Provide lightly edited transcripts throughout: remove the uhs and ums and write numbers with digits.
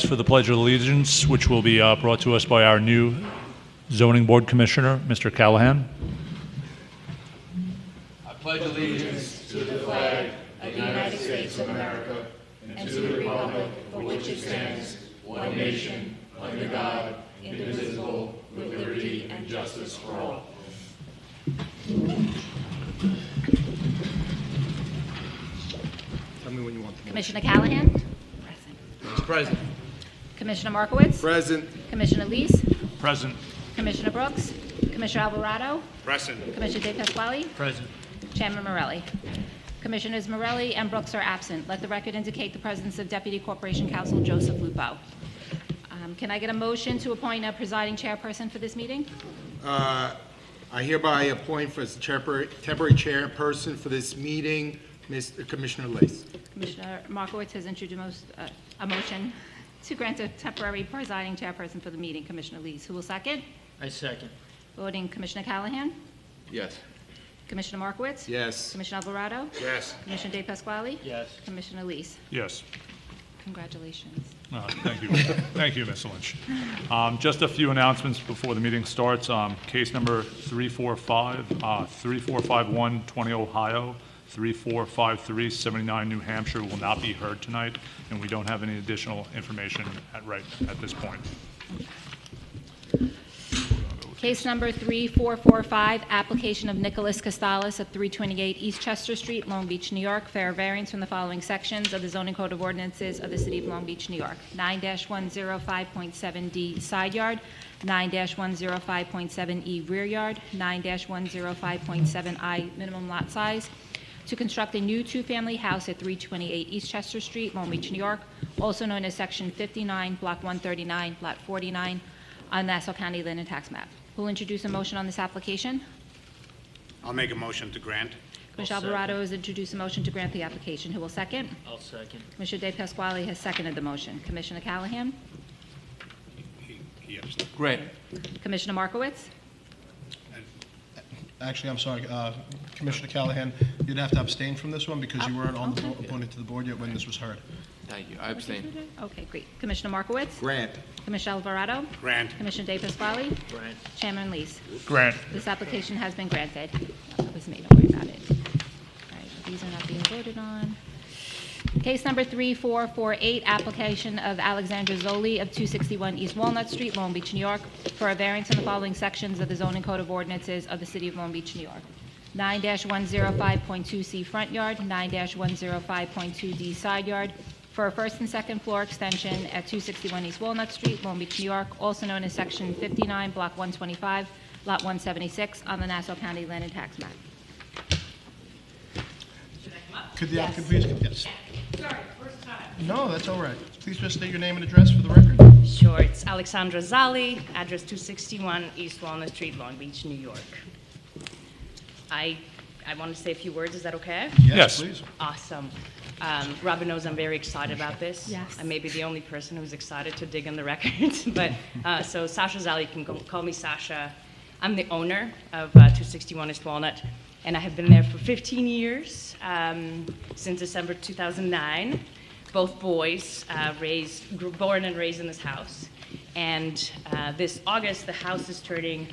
For the Pledge of Allegiance, which will be brought to us by our new Zoning Board Commissioner, Mr. Callahan. I pledge allegiance to the flag of the United States of America and to the republic for which it stands, one nation, under God, indivisible, with liberty and justice for all. Tell me when you want the motion. Commissioner Callahan? Present. Mr. President. Commissioner Markowitz? Present. Commissioner Lees? Present. Commissioner Brooks? Commissioner Alvarado? Present. Commissioner De Pasquale? Present. Chairman Morelli. Commissioners Morelli and Brooks are absent. Let the record indicate the presence of Deputy Corporation Counsel Joseph Lupo. Can I get a motion to appoint a presiding chairperson for this meeting? I hereby appoint for as temporary chairperson for this meeting, Commissioner Lace. Commissioner Markowitz has introduced a motion to grant a temporary presiding chairperson for the meeting. Commissioner Lees, who will second? I second. Voting Commissioner Callahan? Yes. Commissioner Markowitz? Yes. Commissioner Alvarado? Yes. Commissioner De Pasquale? Yes. Commissioner Lees? Yes. Congratulations. Thank you. Thank you, Ms. Lynch. Just a few announcements before the meeting starts. Case number 3451, 20 Ohio, 3453, 79 New Hampshire will not be heard tonight, and we don't have any additional information at this point. Case number 3445, application of Nicholas Costalis at 328 East Chester Street, Long Beach, New York, for a variance from the following sections of the zoning code of ordinances of the city of Long Beach, New York. 9-105.7D side yard, 9-105.7E rear yard, 9-105.7I minimum lot size, to construct a new two-family house at 328 East Chester Street, Long Beach, New York, also known as Section 59, Block 139, Lot 49, on Nassau County Land and Tax Map. Who will introduce a motion on this application? I'll make a motion to grant. Commissioner Alvarado has introduced a motion to grant the application. Who will second? I'll second. Commissioner De Pasquale has seconded the motion. Commissioner Callahan? He abstained. Grant. Commissioner Markowitz? Actually, I'm sorry, Commissioner Callahan, you'd have to abstain from this one because you weren't on the appointed to the board yet when this was heard. Thank you. I abstain. Okay, great. Commissioner Markowitz? Grant. Commissioner Alvarado? Grant. Commissioner De Pasquale? Grant. Chairman Lees? Grant. This application has been granted. That was me, don't worry about it. All right, these are not being voted on. Case number 3448, application of Alexandra Zoli of 261 East Walnut Street, Long Beach, New York, for a variance in the following sections of the zoning code of ordinances of the city of Long Beach, New York. 9-105.2C front yard, 9-105.2D side yard, for a first and second floor extension at 261 East Walnut Street, Long Beach, New York, also known as Section 59, Block 125, Lot 176, on the Nassau County Land and Tax Map. Could the Yes. applicant please? Yes. Sorry, first time. No, that's all right. Please just state your name and address for the record. Sure, it's Alexandra Zali, address 261 East Walnut Street, Long Beach, New York. I want to say a few words, is that okay? Yes. Please. Awesome. Robin knows I'm very excited about this. Yes. I may be the only person who's excited to dig in the records, but, so Sasha Zali, you can call me Sasha. I'm the owner of 261 East Walnut, and I have been there for 15 years, since December 2009. Both boys born and raised in this house. And this August, the house is turning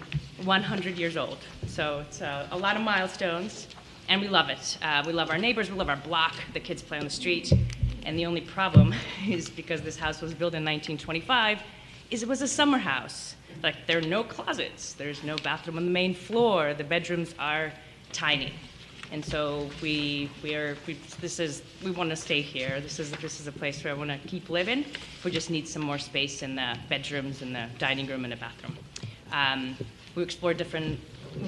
100 years old. So it's a lot of milestones, and we love it. We love our neighbors, we love our block, the kids play on the street. And the only problem is because this house was built in 1925, is it was a summer house. Like, there are no closets, there's no bathroom on the main floor, the bedrooms are tiny. And so we want to stay here. This is a place where I want to keep living. We just need some more space in the bedrooms and the dining room and the bathroom. We explored different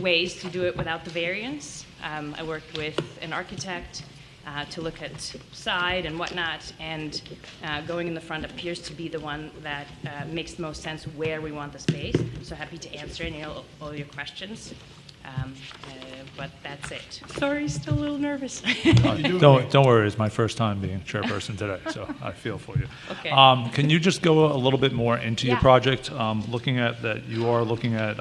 ways to do it without the variance. I worked with an architect to look at side and whatnot, and going in the front appears to be the one that makes the most sense where we want the space. So happy to answer all your questions. But that's it. Sorry, still a little nervous. Don't worry, it's my first time being chairperson today, so I feel for you. Okay. Can you just go a little bit more into your Yeah. project? Looking at that, you are looking at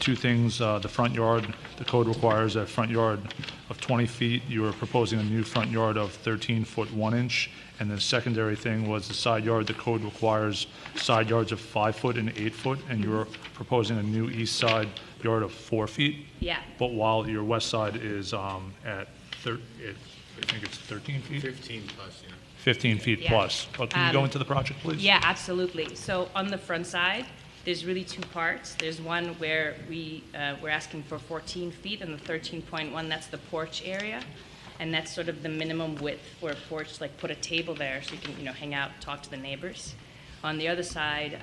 two things. The front yard, the code requires a front yard of 20 feet. You are proposing a new front yard of 13 foot 1 inch, And the secondary thing was the side yard. The code requires side yards of 5 foot and 8 foot, and you're proposing a new east side yard of 4 feet. Yeah. But while your west side is I think it's 13 feet? 15 plus, yeah. 15 feet Yeah. plus. Well, can you go into the project, please? Yeah, absolutely. So on the front side, there's really two parts. There's one where we're asking for 14 feet, and the 13.1, that's the porch area. And that's sort of the minimum width for a porch, like put a table there so you can, hang out, talk to the neighbors. On the other side,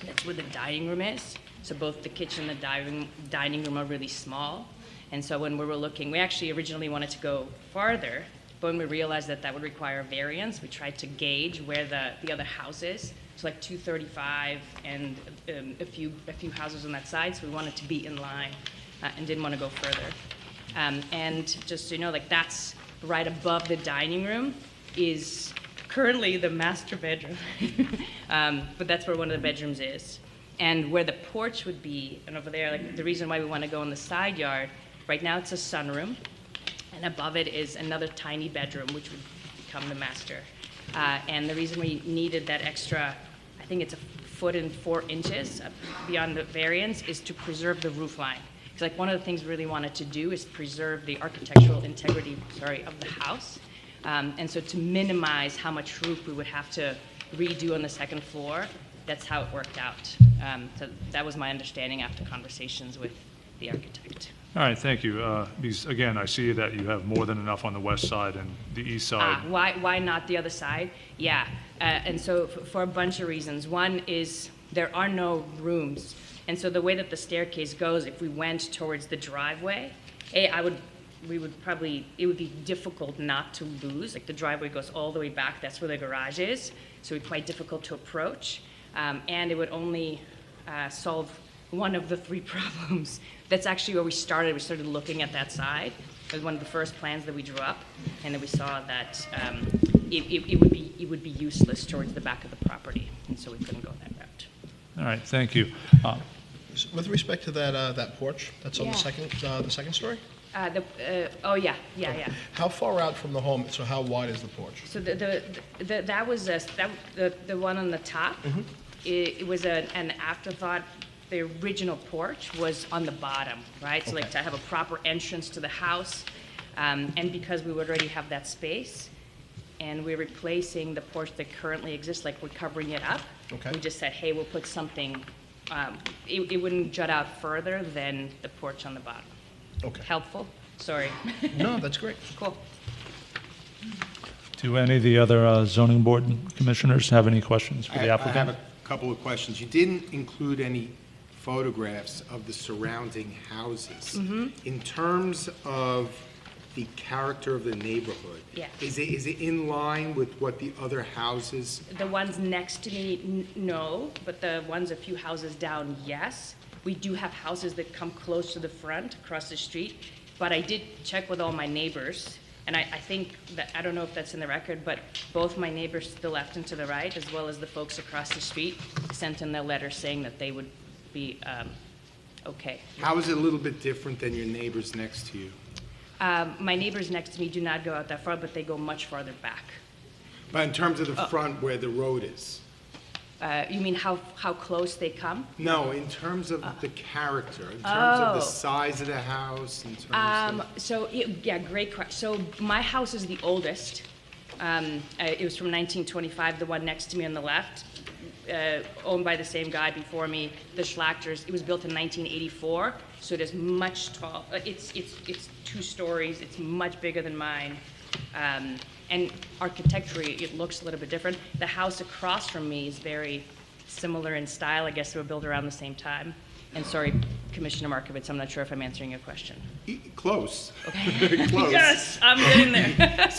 that's where the dining room is. So both the kitchen and the dining room are really small. And so when we were looking, we actually originally wanted to go farther, but when we realized that that would require variance, we tried to gauge where the other house is. It's like 235 and a few houses on that side, so we wanted to be in line and didn't want to go further. And just so you know, like that's right above the dining room is currently the master bedroom, but that's where one of the bedrooms is. And where the porch would be, and over there, like the reason why we want to go in the side yard, right now it's a sunroom, and above it is another tiny bedroom, which would become the master. And the reason we needed that extra, I think it's 1.4 feet beyond the variance, is to preserve the roof line. Because like one of the things we really wanted to do is preserve the architectural integrity, of the house. And so to minimize how much roof we would have to redo on the second floor, that's how it worked out. So that was my understanding after conversations with the architect. All right, thank you. Because, again, I see that you have more than enough on the west side and the east side. Why not the other side? Yeah, and so for a bunch of reasons. One is there are no rooms, and so the way that the staircase goes, if we went towards the driveway, it would be difficult not to lose. Like the driveway goes all the way back, that's where the garage is, so it'd be quite difficult to approach, and it would only solve one of the three problems. That's actually where we started. We started looking at that side. It was one of the first plans that we drew up, and then we saw that it would be useless towards the back of the property, and so we couldn't go that route. All right, thank you. With respect to that porch that's on Yeah. the second story? Yeah. How far out from the home, so how wide is the porch? So that was the one on the top. It was an afterthought. The original porch was on the bottom, right? So like to have a proper entrance to the house, and because we would already have that space, and we're replacing the porch that currently exists, like we're covering it up. Okay. We just said, hey, we'll put something. It wouldn't jut out further than the porch on the bottom. Okay. Helpful? Sorry. No, that's great. Cool. Do any of the other zoning board commissioners have any questions for the I have applicant? a couple of questions. You didn't include any photographs of the surrounding houses. In terms of the character of the neighborhood, Yeah. is it in line with what the other houses? The ones next to me, no, but the ones a few houses down, yes. We do have houses that come close to the front, across the street, but I did check with all my neighbors, and I think that, I don't know if that's in the record, but both my neighbors to the left and to the right, as well as the folks across the street, sent in their letter saying that they would be okay. How is it a little bit different than your neighbors next to you? My neighbors next to me do not go out that far, but they go much farther back. But in terms of the front where the road is? You mean how close they come? No, in terms of the character, in terms of the size of the house, in terms of... Great question. So my house is the oldest. It was from 1925, the one next to me on the left, owned by the same guy before me, the Schlachters. It was built in 1984, so it is much tall. It's 2 stories. It's much bigger than mine. And architecturally, it looks a little bit different. The house across from me is very similar in style. I guess they were built around the same time. And sorry, Commissioner Markovitz, I'm not sure if I'm answering your question. Close. Okay. Close. Yes, I'm getting there.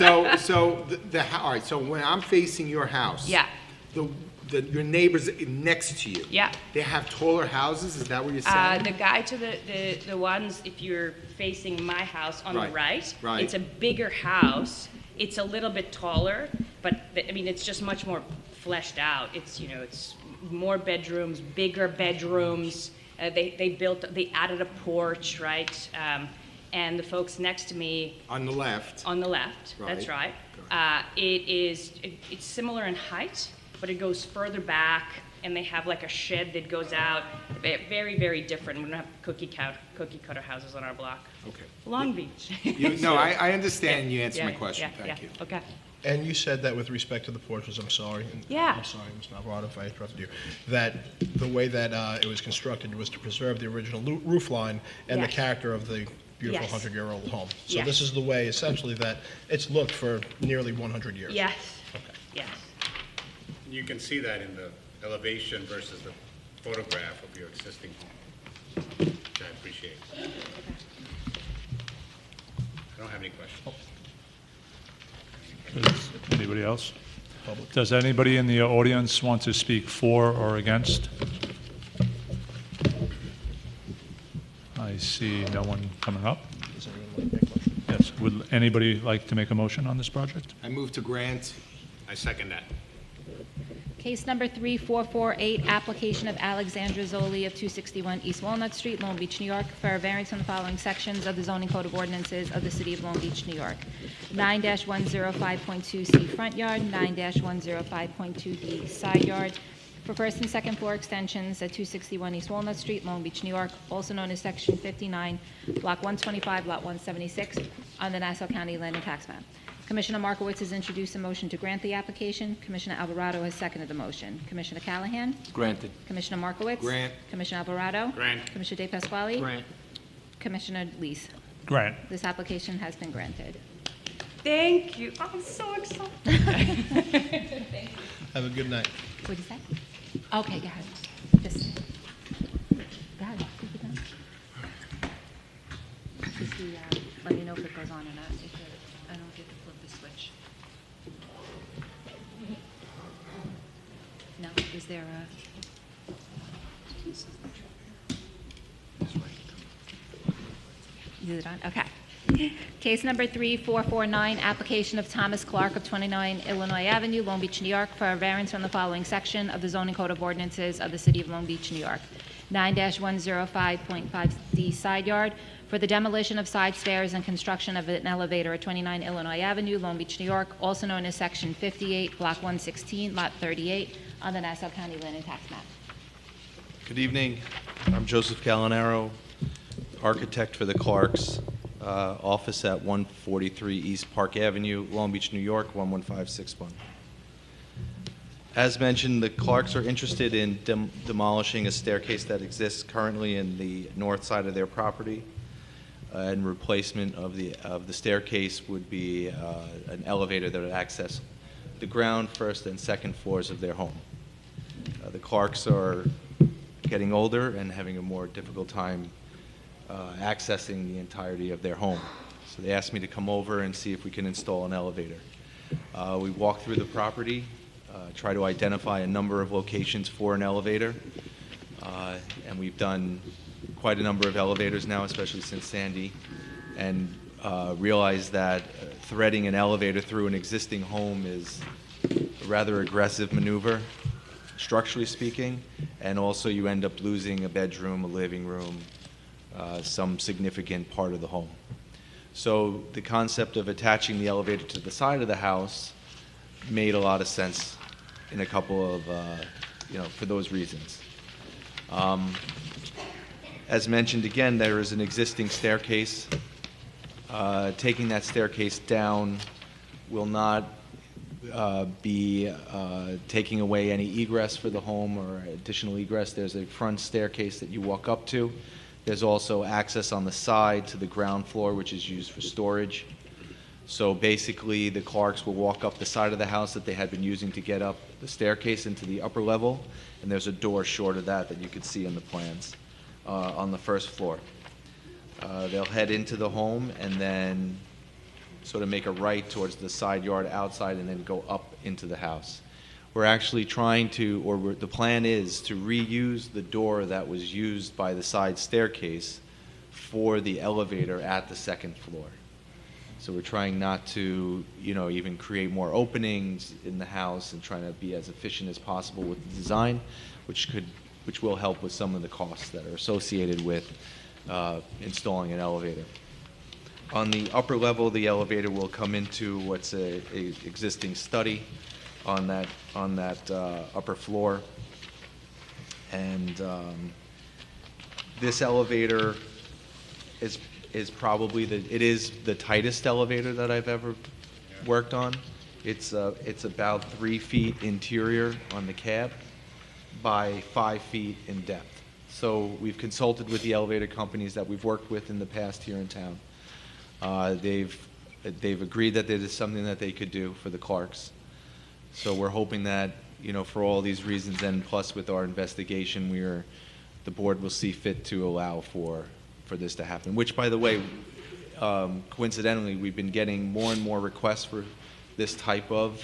All right, so when I'm facing your house. Yeah. Your neighbors next to you. Yeah. They have taller houses, is that what you're saying? The guy to the ones, if you're facing my house on the right, it's a bigger house. It's a little bit taller, but it's just much more fleshed out. It's more bedrooms, bigger bedrooms. They added a porch, right? and the folks next to me On the left, on the left, that's right. It's similar in height, but it goes further back, and they have like a shed that goes out. Very, very different. We don't have cookie cutter houses on our block. okay. Long Beach. No, I understand, you answered my Yeah, question, yeah, thank yeah. you. Okay. And you said that with respect to the porches, I'm sorry. and Yeah. I'm sorry, Ms. Navarado, if I interrupted you, that the way that it was constructed was to preserve the original roof line and the Yes. character of the beautiful Yes. 100-year-old home. So Yes. this is the way, essentially, that it's looked for nearly 100 years. Yes, Okay. yes. You can see that in the elevation versus the photograph of your existing home, which I appreciate. I don't have any questions. Anybody else? Public. Does anybody in the audience want to speak for or against? I see no one coming up. Does anyone want to make a motion? Yes, would anybody like to make a motion on this project? I move to grant. I second that. Case number 3448, application of Alexandra Zoli of 261 East Walnut Street, Long Beach, New York, for a variance on the following sections of the zoning code of ordinances of the city of Long Beach, New York. 9-105.2C front yard, 9-105.2D side yard, for first and second floor extensions at 261 East Walnut Street, Long Beach, New York, also known as Section 59, Block 125, Lot 176, on the Nassau County Land and Tax Map. Commissioner Markowitz has introduced a motion to grant the application. Commissioner Alvarado has seconded the motion. Commissioner Callahan? Granted. Commissioner Markowitz? Grant. Commissioner Alvarado? Grant. Commissioner De Pasquale? Grant. Commissioner Lees? Grant. This application has been granted. Thank you. I'm so excited. Have a good night. What'd you say? Okay, go ahead. Just, go ahead. Keep it done. Just let me know if it goes on or not. If I don't get to flip the switch. No, is there a? Is it on? Okay. Case number 3449, application of Thomas Clark of 29 Illinois Avenue, Long Beach, New York, for a variance from the following section of the zoning code of ordinances of the city of Long Beach, New York. 9-105.5D side yard for the demolition of side stairs and construction of an elevator at 29 Illinois Avenue, Long Beach, New York, also known as Section 58, Block 116, Lot 38, on the Nassau County Land and Tax Map. Good evening. I'm Joseph Gallinaro, architect for the Clarks, office at 143 East Park Avenue, Long Beach, New York, 11561. As mentioned, the Clarks are interested in demolishing a staircase that exists currently in the north side of their property. And replacement of the staircase would be an elevator that would access the ground, first and second floors of their home. The Clarks are getting older and having a more difficult time accessing the entirety of their home. So they asked me to come over and see if we can install an elevator. We walked through the property, try to identify a number of locations for an elevator, and we've done quite a number of elevators now, especially since Sandy, and realized that threading an elevator through an existing home is a rather aggressive maneuver, structurally speaking, and also you end up losing a bedroom, a living room, some significant part of the home. So the concept of attaching the elevator to the side of the house made a lot of sense in a couple of, for those reasons. As mentioned again, there is an existing staircase. Taking that staircase down will not be taking away any egress for the home or additional egress. There's a front staircase that you walk up to. There's also access on the side to the ground floor, which is used for storage. So basically, the Clarks will walk up the side of the house that they had been using to get up the staircase into the upper level, and there's a door short of that you could see in the plans on the first floor. They'll head into the home and then sort of make a right towards the side yard outside and then go up into the house. We're actually trying to, the plan is to reuse the door that was used by the side staircase for the elevator at the second floor. So we're trying not to, even create more openings in the house and trying to be as efficient as possible with the design, which will help with some of the costs that are associated with installing an elevator. On the upper level, the elevator will come into what's a existing study on that upper floor. And this elevator is probably it is the tightest elevator that I've ever worked on. It's about 3 feet interior on the cab by 5 feet in depth. So we've consulted with the elevator companies that we've worked with in the past here in town. They've agreed that it is something that they could do for the Clarks. So we're hoping that, for all these reasons, and plus with our investigation, the board will see fit to allow for this to happen. Which, by the way, coincidentally, we've been getting more and more requests for this type of,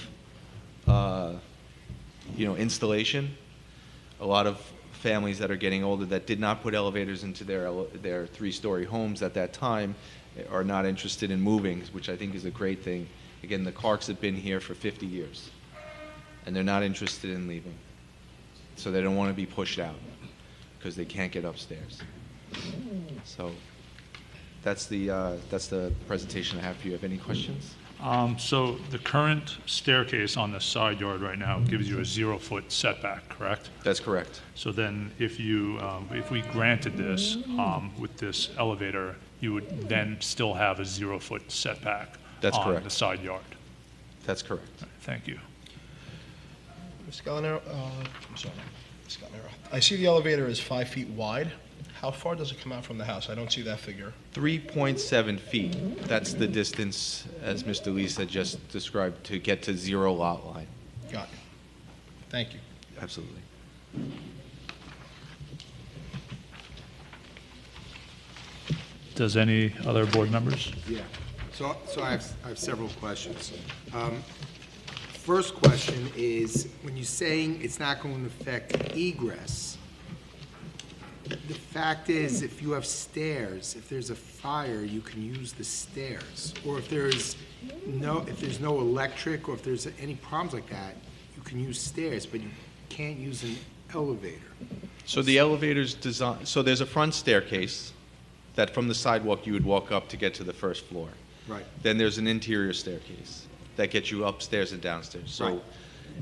installation. A lot of families that are getting older that did not put elevators into their 3-story homes at that time are not interested in moving, which I think is a great thing. Again, the Clarks have been here for 50 years, and they're not interested in leaving. So they don't want to be pushed out because they can't get upstairs. So that's the presentation I have for you. Have any questions? So the current staircase on the side yard right now gives you a 0-foot setback, correct? That's correct. So then if we granted this with this elevator, you would then still have a 0-foot setback That's on correct. the side yard. That's correct. Thank you. Mr. Gallinaro, I'm sorry, Mr. Gallinaro. I see the elevator is 5 feet wide. How far does it come out from the house? I don't see that figure. 3.7 feet. That's the distance, as Mr. Lees had just described, to get to 0 lot line. Got it. Thank you. Absolutely. Does any other board members? Yeah. So I have several questions. First question is, when you're saying it's not going to affect egress, the fact is, if you have stairs, if there's a fire, you can use the stairs. Or if there's no electric, or if there's any problems like that, you can use stairs, but you can't use an elevator. So the elevator's designed, so there's a front staircase that from the sidewalk you would walk up to get to the first floor. Right. Then there's an interior staircase that gets you upstairs and downstairs. So, Right.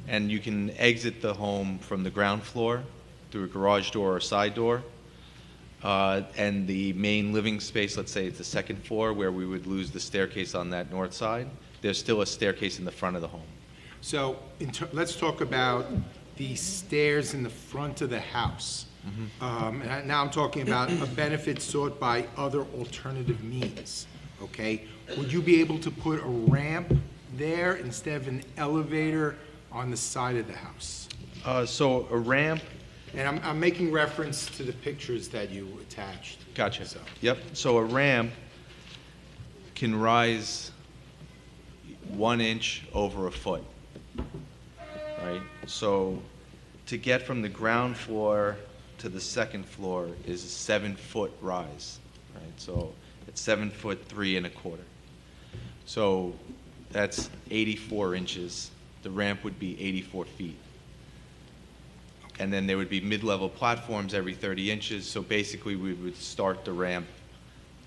and you can exit the home from the ground floor through a garage door or side door. And the main living space, let's say it's the second floor where we would lose the staircase on that north side, there's still a staircase in the front of the home. So let's talk about the stairs in the front of the house. And now I'm talking about a benefit sought by other alternative means, okay? Would you be able to put a ramp there instead of an elevator on the side of the house? So a ramp, And I'm making reference to the pictures that you attached. gotcha. So- Yep, so a ramp can rise 1 inch over a foot, right? So to get from the ground floor to the second floor is a 7-foot rise, right? So it's 7'3" and a quarter. So that's 84 inches. The ramp would be 84 feet. And then there would be mid-level platforms every 30 inches. So basically, we would start the ramp.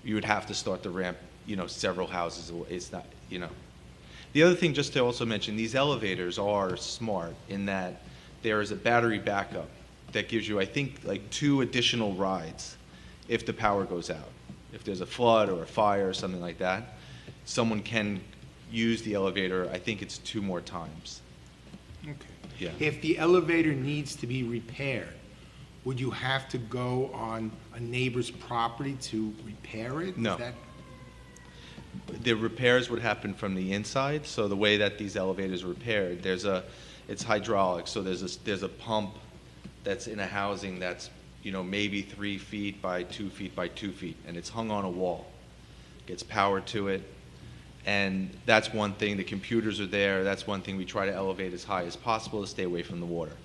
You would have to start the ramp, several houses away. It's not, The other thing, just to also mention, these elevators are smart in that there is a battery backup that gives you, I think, like 2 additional rides if the power goes out. If there's a flood or a fire or something like that, someone can use the elevator, I think it's 2 more times. Okay. Yeah. If the elevator needs to be repaired, would you have to go on a neighbor's property to repair it? Is No. that- The repairs would happen from the inside, so the way that these elevators are repaired, it's hydraulic, so there's a pump that's in a housing that's, maybe 3 feet by 2 feet by 2 feet, and it's hung on a wall. Gets power to it, and that's one thing. The computers are there. That's one thing we try to elevate as high as possible to stay away from the water.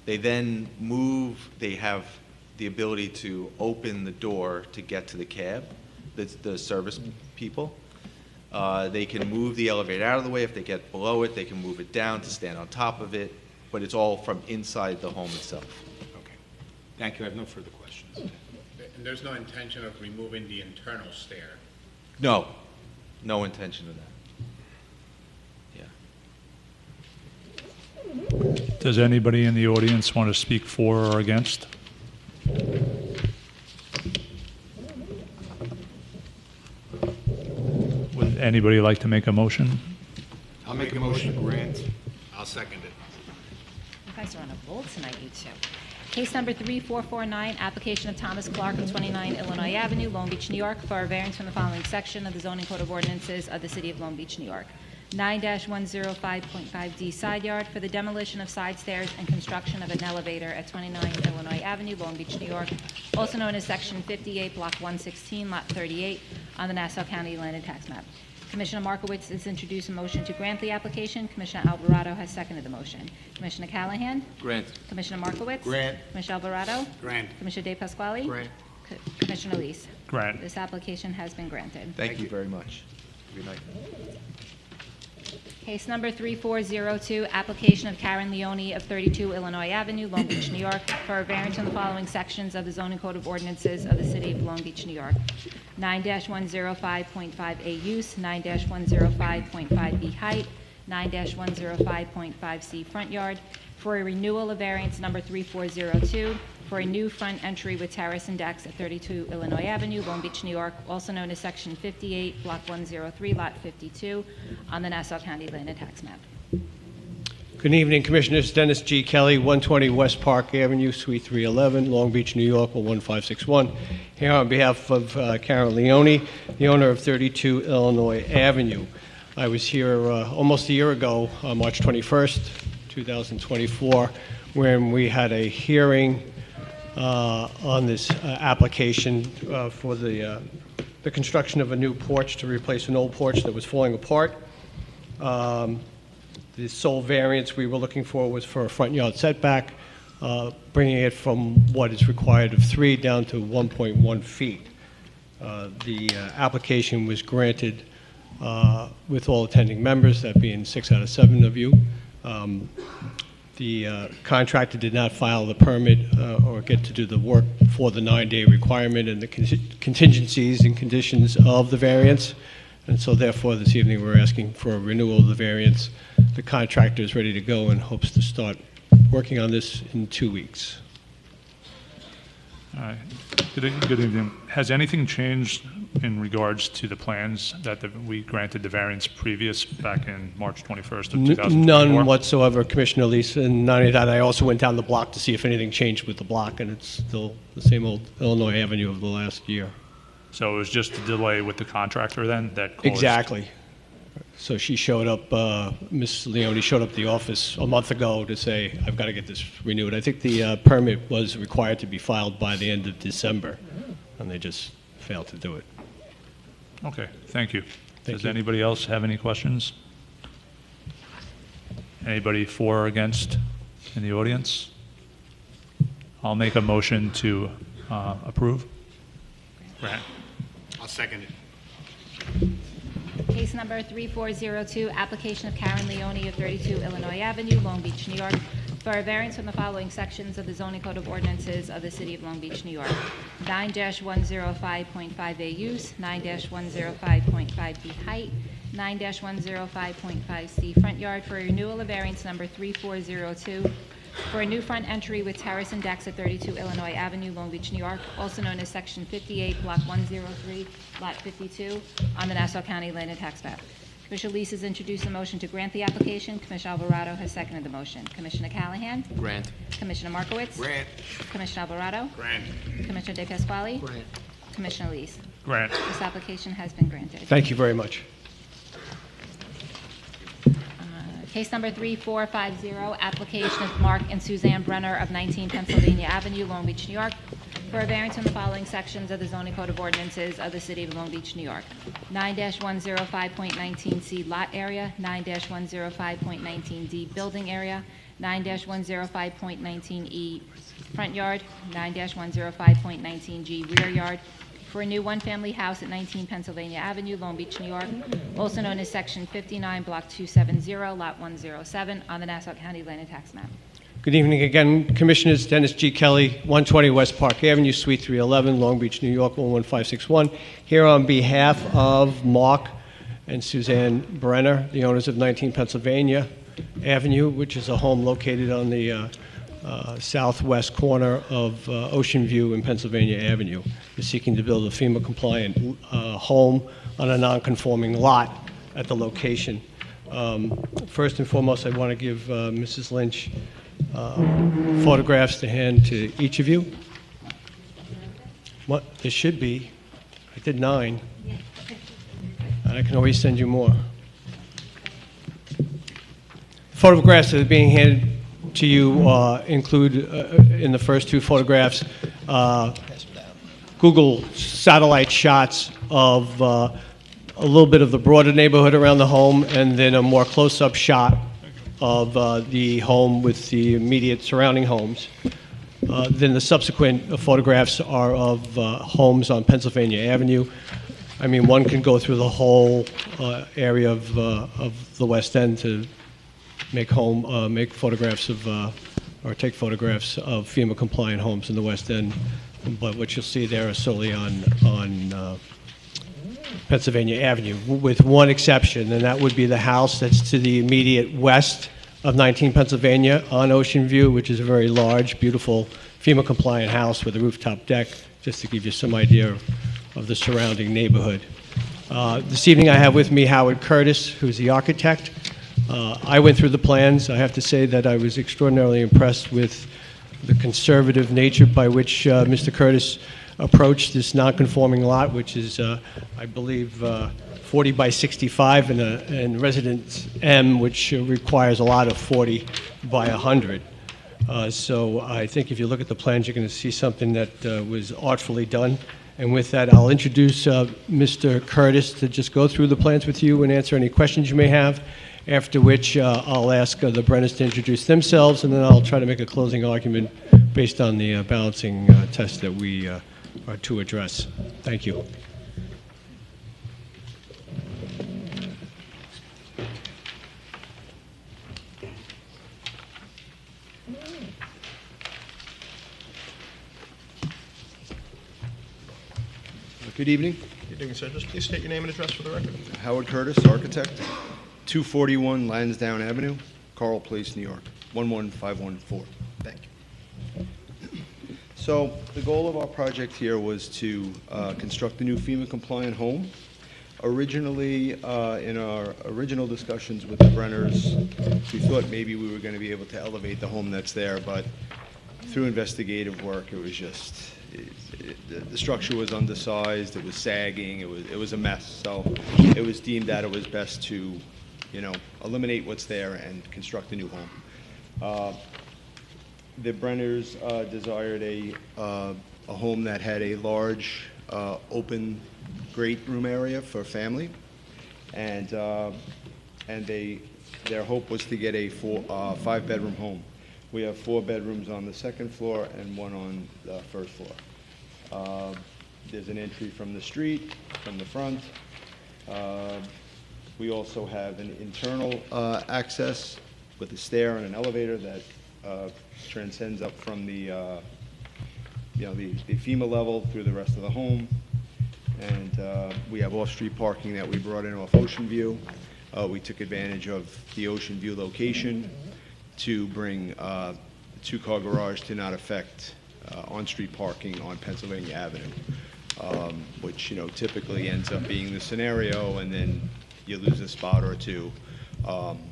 They then move, they have the ability to open the door to get to the cab, the service people. They can move the elevator out of the way. If they get below it, they can move it down to stand on top of it, but it's all from inside the home itself. Okay. Thank you. I have no further questions. And there's no intention of removing the internal stair? No, No intention of that. Yeah. Does anybody in the audience want to speak for or against? Would anybody like to make a motion? I'll make a motion to grant. I'll second it. You guys are on a roll tonight, you two. Case number 3449, application of Thomas Clark of 29 Illinois Avenue, Long Beach, New York, for a variance from the following section of the zoning code of ordinances of the city of Long Beach, New York. 9-105.5D side yard for the demolition of side stairs and construction of an elevator at 29 Illinois Avenue, Long Beach, New York, also known as Section 58, Block 116, Lot 38, on the Nassau County Land and Tax Map. Commissioner Markowitz has introduced a motion to grant the application. Commissioner Alvarado has seconded the motion. Commissioner Callahan? Grant. Commissioner Markowitz? Grant. Commissioner Alvarado? Grant. Commissioner De Pasquale? Grant. Commissioner Lees? Grant. This application has been granted. Thank you very much. Good night. Case number 3402, application of Karen Leone of 32 Illinois Avenue, Long Beach, New York, for a variance from the following sections of the zoning code of ordinances of the city of Long Beach, New York. 9-105.5A use, 9-105.5B height, 9-105.5C front yard, for a renewal of variance number 3402, for a new front entry with terrace and decks at 32 Illinois Avenue, Long Beach, New York, also known as Section 58, Block 103, Lot 52, on the Nassau County Land and Tax Map. Good evening, Commissioners. Dennis G. Kelly, 120 West Park Avenue, Suite 311, Long Beach, New York, 01561. Here on behalf of Karen Leone, the owner of 32 Illinois Avenue. I was here almost a year ago, on March 21st, 2024, when we had a hearing on this application for the construction of a new porch to replace an old porch that was falling apart. The sole variance we were looking for was for a front yard setback, bringing it from what is required of 3 down to 1.1 feet. The application was granted with all attending members, that being 6 out of 7 of you. The contractor did not file the permit or get to do the work for the 9-day requirement and the contingencies and conditions of the variance. And so therefore, this evening, we're asking for a renewal of the variance. The contractor is ready to go and hopes to start working on this in 2 weeks. All right. Good evening. Has anything changed in regards to the plans that we granted the variance previous back in March 21st of 2024? None whatsoever, Commissioner Lees. And not only that, I also went down the block to see if anything changed with the block, and it's still the same old Illinois Avenue of the last year. So it was just a delay with the contractor then that caused... Exactly. So she showed up, Ms. Leone showed up at the office a month ago to say, I've got to get this renewed. I think the permit was required to be filed by the end of December, and they just failed to do it. Okay, thank you. Thank Does you. anybody else have any questions? Anybody for or against in the audience? I'll make a motion to approve. Grant. I'll second it. Case number 3402, application of Karen Leone of 32 Illinois Avenue, Long Beach, New York, for a variance from the following sections of the zoning code of ordinances of the city of Long Beach, New York. 9-105.5A use, 9-105.5B height, 9-105.5C front yard for a renewal of variance number 3402 for a new front entry with terrace and decks at 32 Illinois Avenue, Long Beach, New York, also known as Section 58, Block 103, Lot 52, on the Nassau County Land and Tax Map. Commissioner Lees has introduced a motion to grant the application. Commissioner Alvarado has seconded the motion. Commissioner Callahan? Grant. Commissioner Markowitz? Grant. Commissioner Alvarado? Grant. Commissioner De Pasquale? Grant. Commissioner Lees? Grant. This application has been granted. Thank you very much. Case number 3450, application of Mark and Suzanne Brenner of 19 Pennsylvania Avenue, Long Beach, New York, for a variance from the following sections of the zoning code of ordinances of the city of Long Beach, New York. 9-105.19C lot area, 9-105.19D building area, 9-105.19E front yard, 9-105.19G rear yard, for a new one-family house at 19 Pennsylvania Avenue, Long Beach, New York, also known as Section 59, Block 270, Lot 107, on the Nassau County Land and Tax Map. Good evening again, Commissioners. Dennis G. Kelly, 120 West Park Avenue, Suite 311, Long Beach, New York, 11561. Here on behalf of Mark and Suzanne Brenner, the owners of 19 Pennsylvania Avenue, which is a home located on the southwest corner of Ocean View and Pennsylvania Avenue. They're seeking to build a FEMA-compliant home on a non-conforming lot at the location. First and foremost, I want to give Mrs. Lynch photographs to hand to each of you. What? There should be. I did 9. And I can always send you more. Photographs that are being handed to you include, in the first 2 photographs, Google satellite shots of a little bit of the broader neighborhood around the home, and then a more close-up shot of the home with the immediate surrounding homes. Then the subsequent photographs are of homes on Pennsylvania Avenue. I mean, one can go through the whole area of the West End to make photographs of, or take photographs of FEMA-compliant homes in the West End. But what you'll see there are solely on Pennsylvania Avenue, with one exception, and that would be the house that's to the immediate west of 19 Pennsylvania on Ocean View, which is a very large, beautiful FEMA-compliant house with a rooftop deck, just to give you some idea of the surrounding neighborhood. This evening I have with me Howard Curtis, who's the architect. I went through the plans. I have to say that I was extraordinarily impressed with the conservative nature by which Mr. Curtis approached this non-conforming lot, which is, I believe, 40 by 65, and Residence M, which requires a lot of 40 by 100. So I think if you look at the plans, you're going to see something that was artfully done. And with that, I'll introduce Mr. Curtis to just go through the plans with you and answer any questions you may have, after which I'll ask the Brenners to introduce themselves, and then I'll try to make a closing argument based on the balancing test that we are to address. Thank you. Good evening. Good evening, sir. Just please state your name and address for the record. Howard Curtis, architect, 241 Lansdowne Avenue, Carl Place, New York, 11514. Thank you. So the goal of our project here was to construct a new FEMA-compliant home. Originally, in our original discussions with the Brenners, we thought maybe we were going to be able to elevate the home that's there, but through investigative work, it was just, the structure was undersized, it was sagging, it was a mess. So it was deemed that it was best to, eliminate what's there and construct a new home. The Brenners desired a home that had a large open great room area for family, and their hope was to get a 5-bedroom home. We have 4 bedrooms on the second floor and 1 on the first floor. There's an entry from the street, from the front. We also have an internal access with a stair and an elevator that transcends up from the FEMA level through the rest of the home. And we have off-street parking that we brought in off Ocean View. We took advantage of the Ocean View location to bring the 2-car garage to not affect on-street parking on Pennsylvania Avenue, which typically ends up being the scenario, and then you lose a spot or two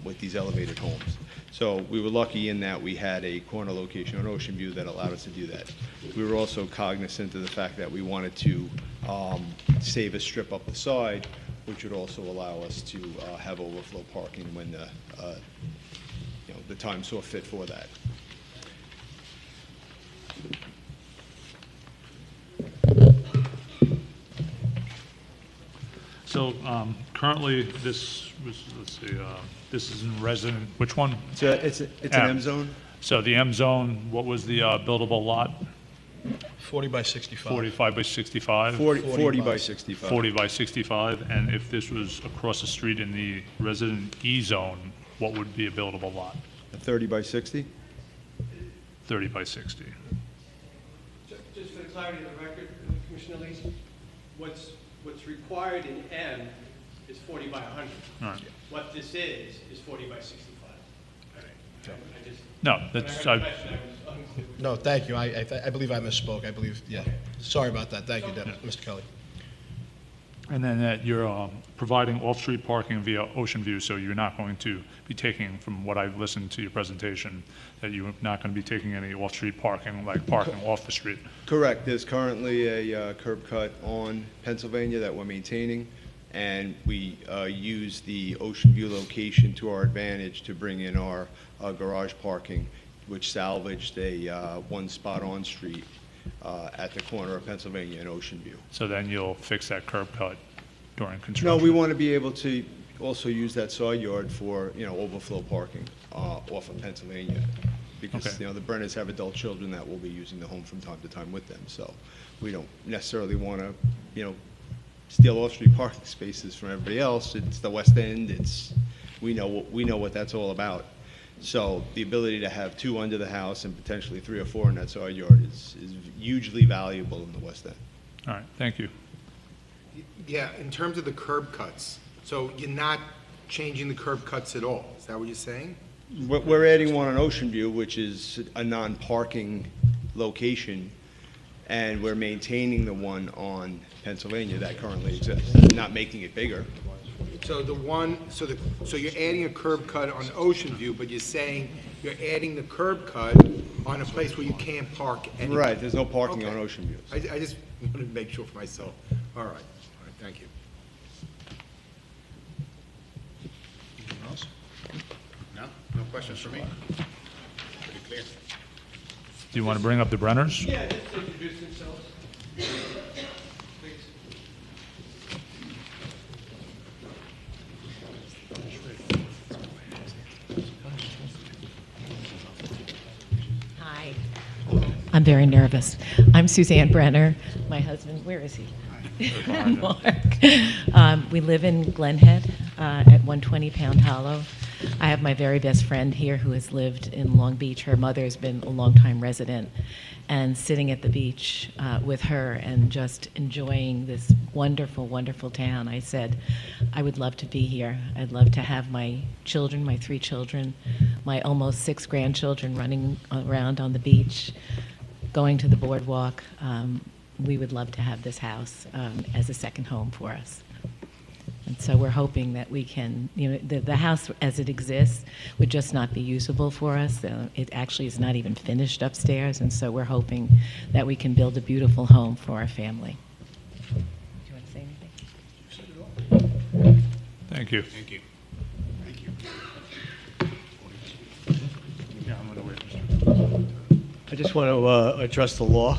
with these elevated homes. So we were lucky in that we had a corner location on Ocean View that allowed us to do that. We were also cognizant of the fact that we wanted to save a strip up the side, which would also allow us to have overflow parking when the time saw fit for that. So currently, this was, let's see, this is in resident, which one? It's an M zone. So the M zone, what was the buildable lot? 40 by 65. 45 by 65? 40 by 65. 40 by 65, and if this was across the street in the resident E zone, what would be a buildable lot? 30 by 60. 30 by 60. Just for the clarity of the record, Commissioner Lees, what's required in M is 40 by 100. All right. What this is 40 by 65. I just, No, when I that's, heard the question, I was unclear. No, thank you. I believe I misspoke. I believe, yeah. Sorry about that. Thank you, Mr. Kelly. and then that you're providing off-street parking via Ocean View, so you're not going to be taking, from what I've listened to your presentation, that you're not going to be taking any off-street parking, like parking off the street. Correct. There's currently a curb cut on Pennsylvania that we're maintaining, and we use the Ocean View location to our advantage to bring in our garage parking, which salvaged a one spot on street at the corner of Pennsylvania and Ocean View. So then you'll fix that curb cut during construction? No, we want to be able to also use that side yard for, overflow parking off of Pennsylvania. Because, Okay. the Brenners have adult children that will be using the home from time to time with them. So we don't necessarily want to, steal off-street parking spaces from everybody else. It's the West End. We know what that's all about. So the ability to have two under the house and potentially 3 or 4 in that side yard is hugely valuable in the West End. All right, thank you. Yeah, in terms of the curb cuts, so you're not changing the curb cuts at all? Is that what you're saying? We're adding one on Ocean View, which is a non-parking location, and we're maintaining the one on Pennsylvania that currently exists, not making it bigger. So so you're adding a curb cut on Ocean View, but you're saying you're adding the curb cut on a place where you can't park anywhere? Right, there's no parking on Okay. Ocean View. I just wanted to make sure for myself. All right, thank you. Anything else? No questions for me? Pretty clear. Do you want to bring up the Brenners? Yeah, just introduce themselves. Please. Hi. I'm very nervous. I'm Suzanne Brenner. My husband, where is he? Mark. We live in Glen Head at 120 Pound Hollow. I have my very best friend here who has lived in Long Beach. Her mother has been a longtime resident. And sitting at the beach with her and just enjoying this wonderful, wonderful town, I said, I would love to be here. I'd love to have my children, my 3 children, my almost 6 grandchildren running around on the beach, going to the boardwalk. We would love to have this house as a second home for us. And so we're hoping that we can, the house as it exists would just not be usable for us. It actually is not even finished upstairs, and so we're hoping that we can build a beautiful home for our family. Do you want to say anything? Thank you. Thank you. Yeah, I'm going to wait, Mr. I just want to address the law,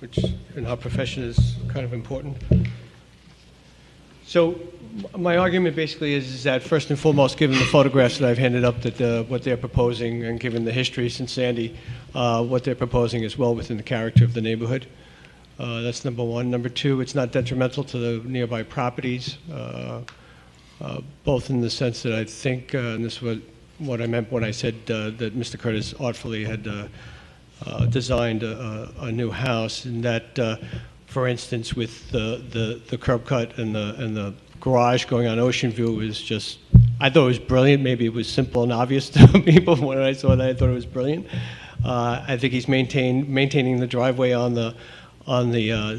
which in our profession is kind of important. So my argument basically is that first and foremost, given the photographs that I've handed up, that what they're proposing, and given the history since Sandy, what they're proposing is well within the character of the neighborhood. That's number one. Number two, it's not detrimental to the nearby properties, both in the sense that I think, and this is what I meant when I said that Mr. Curtis artfully had designed a new house, and that, for instance, with the curb cut and the garage going on Ocean View is just, I thought it was brilliant. Maybe it was simple and obvious to people when I saw that. I thought it was brilliant. I think he's maintaining the driveway on the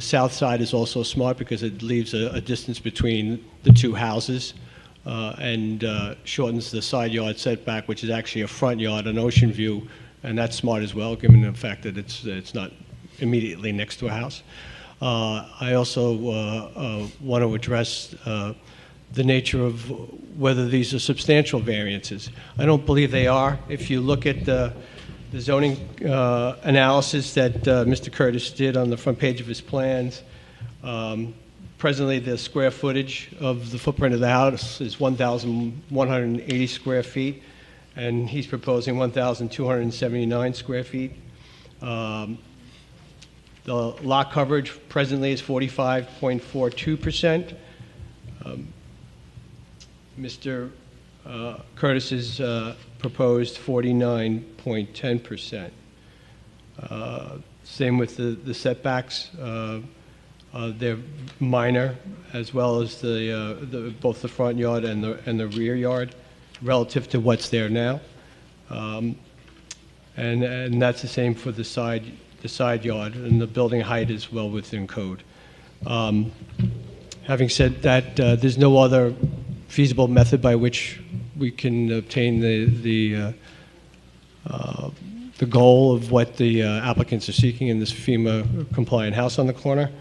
south side is also smart because it leaves a distance between the 2 houses and shortens the side yard setback, which is actually a front yard on Ocean View, and that's smart as well, given the fact that it's not immediately next to a house. I also want to address the nature of whether these are substantial variances. I don't believe they are. If you look at the zoning analysis that Mr. Curtis did on the front page of his plans, presently the square footage of the footprint of the house is 1,180 square feet, and he's proposing 1,279 square feet. The lot coverage presently is 45.42%. Mr. Curtis's proposed 49.10%. Same with the setbacks. They're minor, as well as both the front yard and the rear yard, relative to what's there now. And that's the same for the side yard, and the building height is well within code. Having said that, there's no other feasible method by which we can obtain the goal of what the applicants are seeking in this FEMA-compliant house on the corner,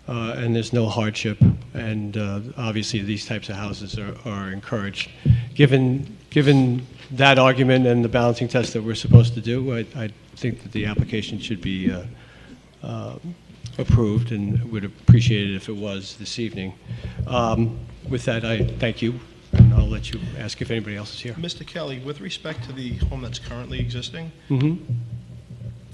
and there's no hardship, and obviously these types of houses are encouraged. Given that argument and the balancing test that we're supposed to do, I think that the application should be approved, and would appreciate it if it was this evening. With that, I thank you, and I'll let you ask if anybody else is here. Mr. Kelly, with respect to the home that's currently existing,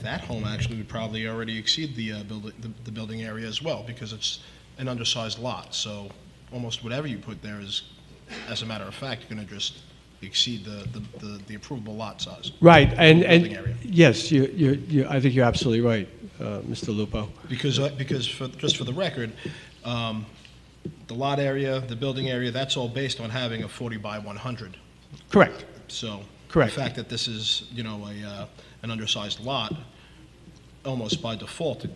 that home actually would probably already exceed the building area as well, because it's an undersized lot. So almost whatever you put there is, as a matter of fact, going to just exceed the approvable lot size. Right, building and area. yes, I think you're absolutely right, Mr. Lupo. Because just for the record, the lot area, the building area, that's all based on having a 40 by 100. Correct. So Correct. the fact that this is, an undersized lot, almost by default,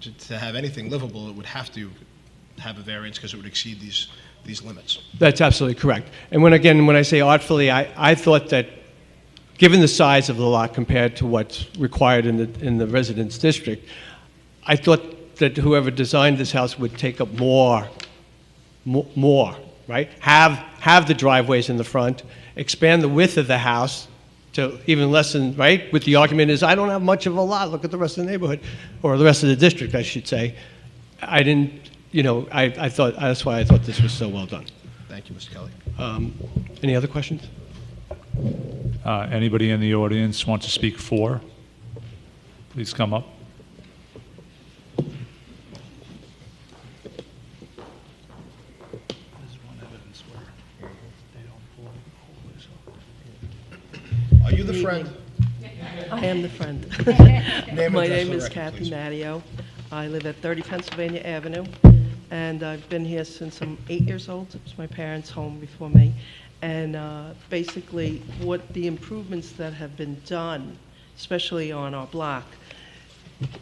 to have anything livable, it would have to have a variance because it would exceed these limits. That's absolutely correct. And when I say artfully, I thought that, given the size of the lot compared to what's required in the residence district, I thought that whoever designed this house would take up more, right? Have the driveways in the front, expand the width of the house to even less than, right? With the argument is, I don't have much of a lot, look at the rest of the neighborhood, or the rest of the district, I should say. I didn't, I thought, that's why I thought this was so well done. Thank you, Mr. Kelly. Any other questions? Anybody in the audience want to speak for? Please come up. Are you the friend? I am the friend. Name My and address name for the is record, Kathy please. Matteo. I live at 30 Pennsylvania Avenue, and I've been here since I'm 8 years old. It was my parents' home before me. And basically, what the improvements that have been done, especially on our block,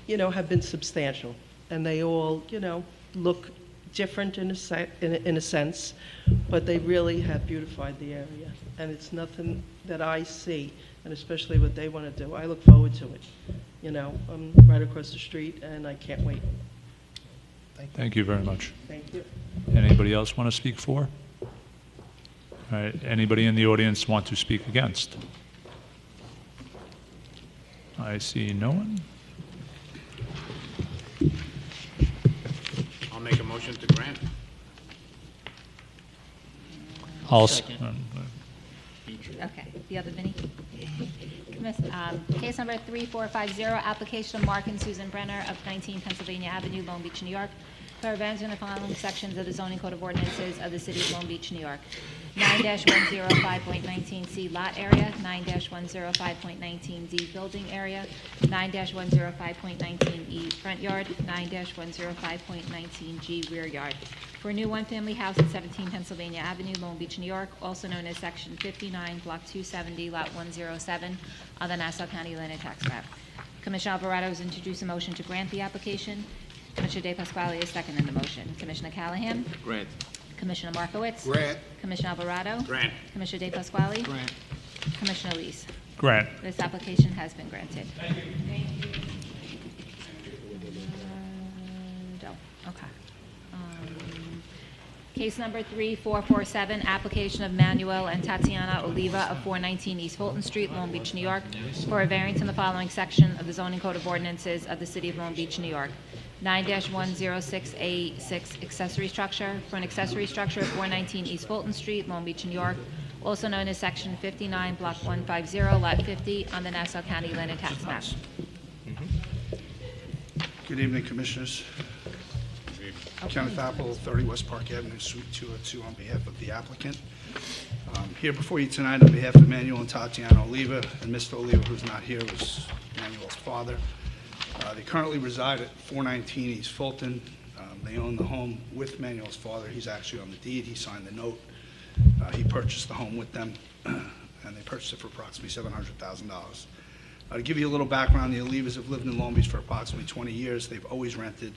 have been substantial. And they all, look different in a sense, but they really have beautified the area. And it's nothing that I see, and especially what they want to do. I look forward to it. I'm right across the street, and I can't wait. Thank you very much. Thank you. Anybody else want to speak for? All right, anybody in the audience want to speak against? I see no one. I'll make a motion to grant. Okay, the other Vinnie? Case number 3450, application of Mark and Susan Brenner of 19 Pennsylvania Avenue, Long Beach, New York, for a variance in the following sections of the zoning code of ordinances of the city of Long Beach, New York. 9-105.19C lot area, 9-105.19D building area, 9-105.19E front yard, 9-105.19G rear yard. For a new one-family house at 17 Pennsylvania Avenue, Long Beach, New York, also known as Section 59, Block 270, Lot 107, on the Nassau County Land and Tax Map. Commissioner Alvarado has introduced a motion to grant the application. Commissioner De Pasquale is seconding the motion. Commissioner Callahan? Grant. Commissioner Markowitz? Grant. Commissioner Alvarado? Grant. Commissioner De Pasquale? Grant. Commissioner Lees? Grant. This application has been granted. Thank you. Okay. Case number 3447, application of Manuel and Tatiana Oliva of 419 East Fulton Street, Long Beach, New York, for a variance in the following section of the zoning code of ordinances of the city of Long Beach, New York. 9-106A6 accessory structure, for an accessory structure at 419 East Fulton Street, Long Beach, New York, also known as Section 59, Block 150, Lot 50, on the Nassau County Land and Tax Map. Good evening, Commissioners. Kenneth Apple, 30 West Park Avenue, Suite 202, on behalf of the applicant. Here before you tonight on behalf of Manuel and Tatiana Oliva, and Mr. Oliva, who's not here, was Manuel's father. They currently reside at 419 East Fulton. They own the home with Manuel's father. He's actually on the deed. He signed the note. He purchased the home with them, and they purchased it for approximately $700,000. To give you a little background, the Olivas have lived in Long Beach for approximately 20 years. They've always rented.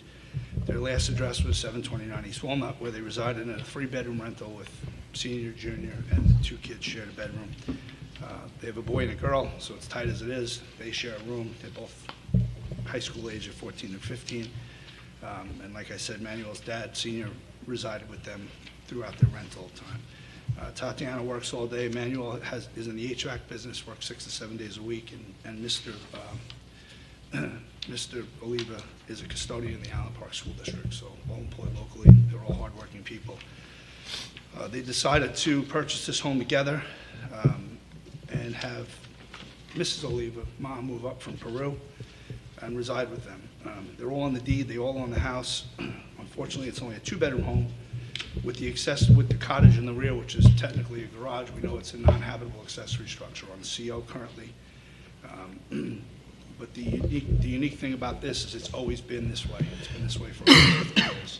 Their last address was 729 East Walnut, where they resided in a 3-bedroom rental with senior, junior, and the 2 kids shared a bedroom. They have a boy and a girl, so it's tight as it is. They share a room. They're both high school age of 14 and 15. And like I said, Manuel's dad, senior, resided with them throughout their rental time. Tatiana works all day. Manuel is in the HVAC business, works 6 to 7 days a week, and Mr. Oliva is a custodian in the Allen Park School District, so all employed locally. They're all hardworking people. They decided to purchase this home together and have Mrs. Oliva, Mom, move up from Peru and reside with them. They're all on the deed. They all own the house. Unfortunately, it's only a 2-bedroom home with the cottage in the rear, which is technically a garage. We know it's a non-habitable accessory structure on the CO currently. But the unique thing about this is it's always been this way. It's been this way for over 50 years.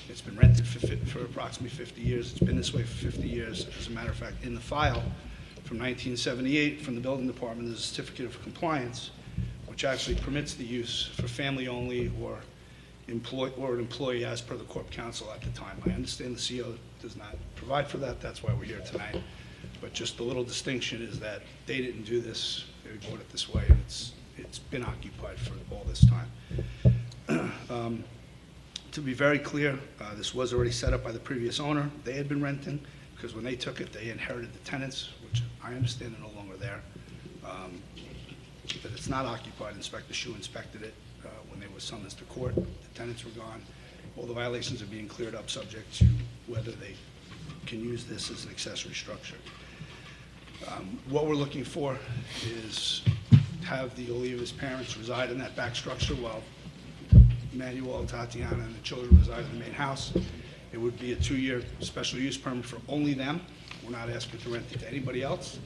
It's been rented for approximately 50 years. It's been this way for 50 years. As a matter of fact, in the file from 1978 from the building department, there's a certificate of compliance, which actually permits the use for family only or an employee as per the Corp Council at the time. I understand the CO does not provide for that. That's why we're here tonight. But just the little distinction is that they didn't do this. They bought it this way, and it's been occupied for all this time. To be very clear, this was already set up by the previous owner. They had been renting, because when they took it, they inherited the tenants, which I understand are no longer there. But it's not occupied. Inspector Shu inspected it when they were summoned to court. The tenants were gone. All the violations are being cleared up, subject to whether they can use this as an accessory structure. What we're looking for is have the Oliva's parents reside in that back structure while Manuel, Tatiana, and the children reside in the main house. It would be a 2-year special use permit for only them. We're not asking to rent it to anybody else.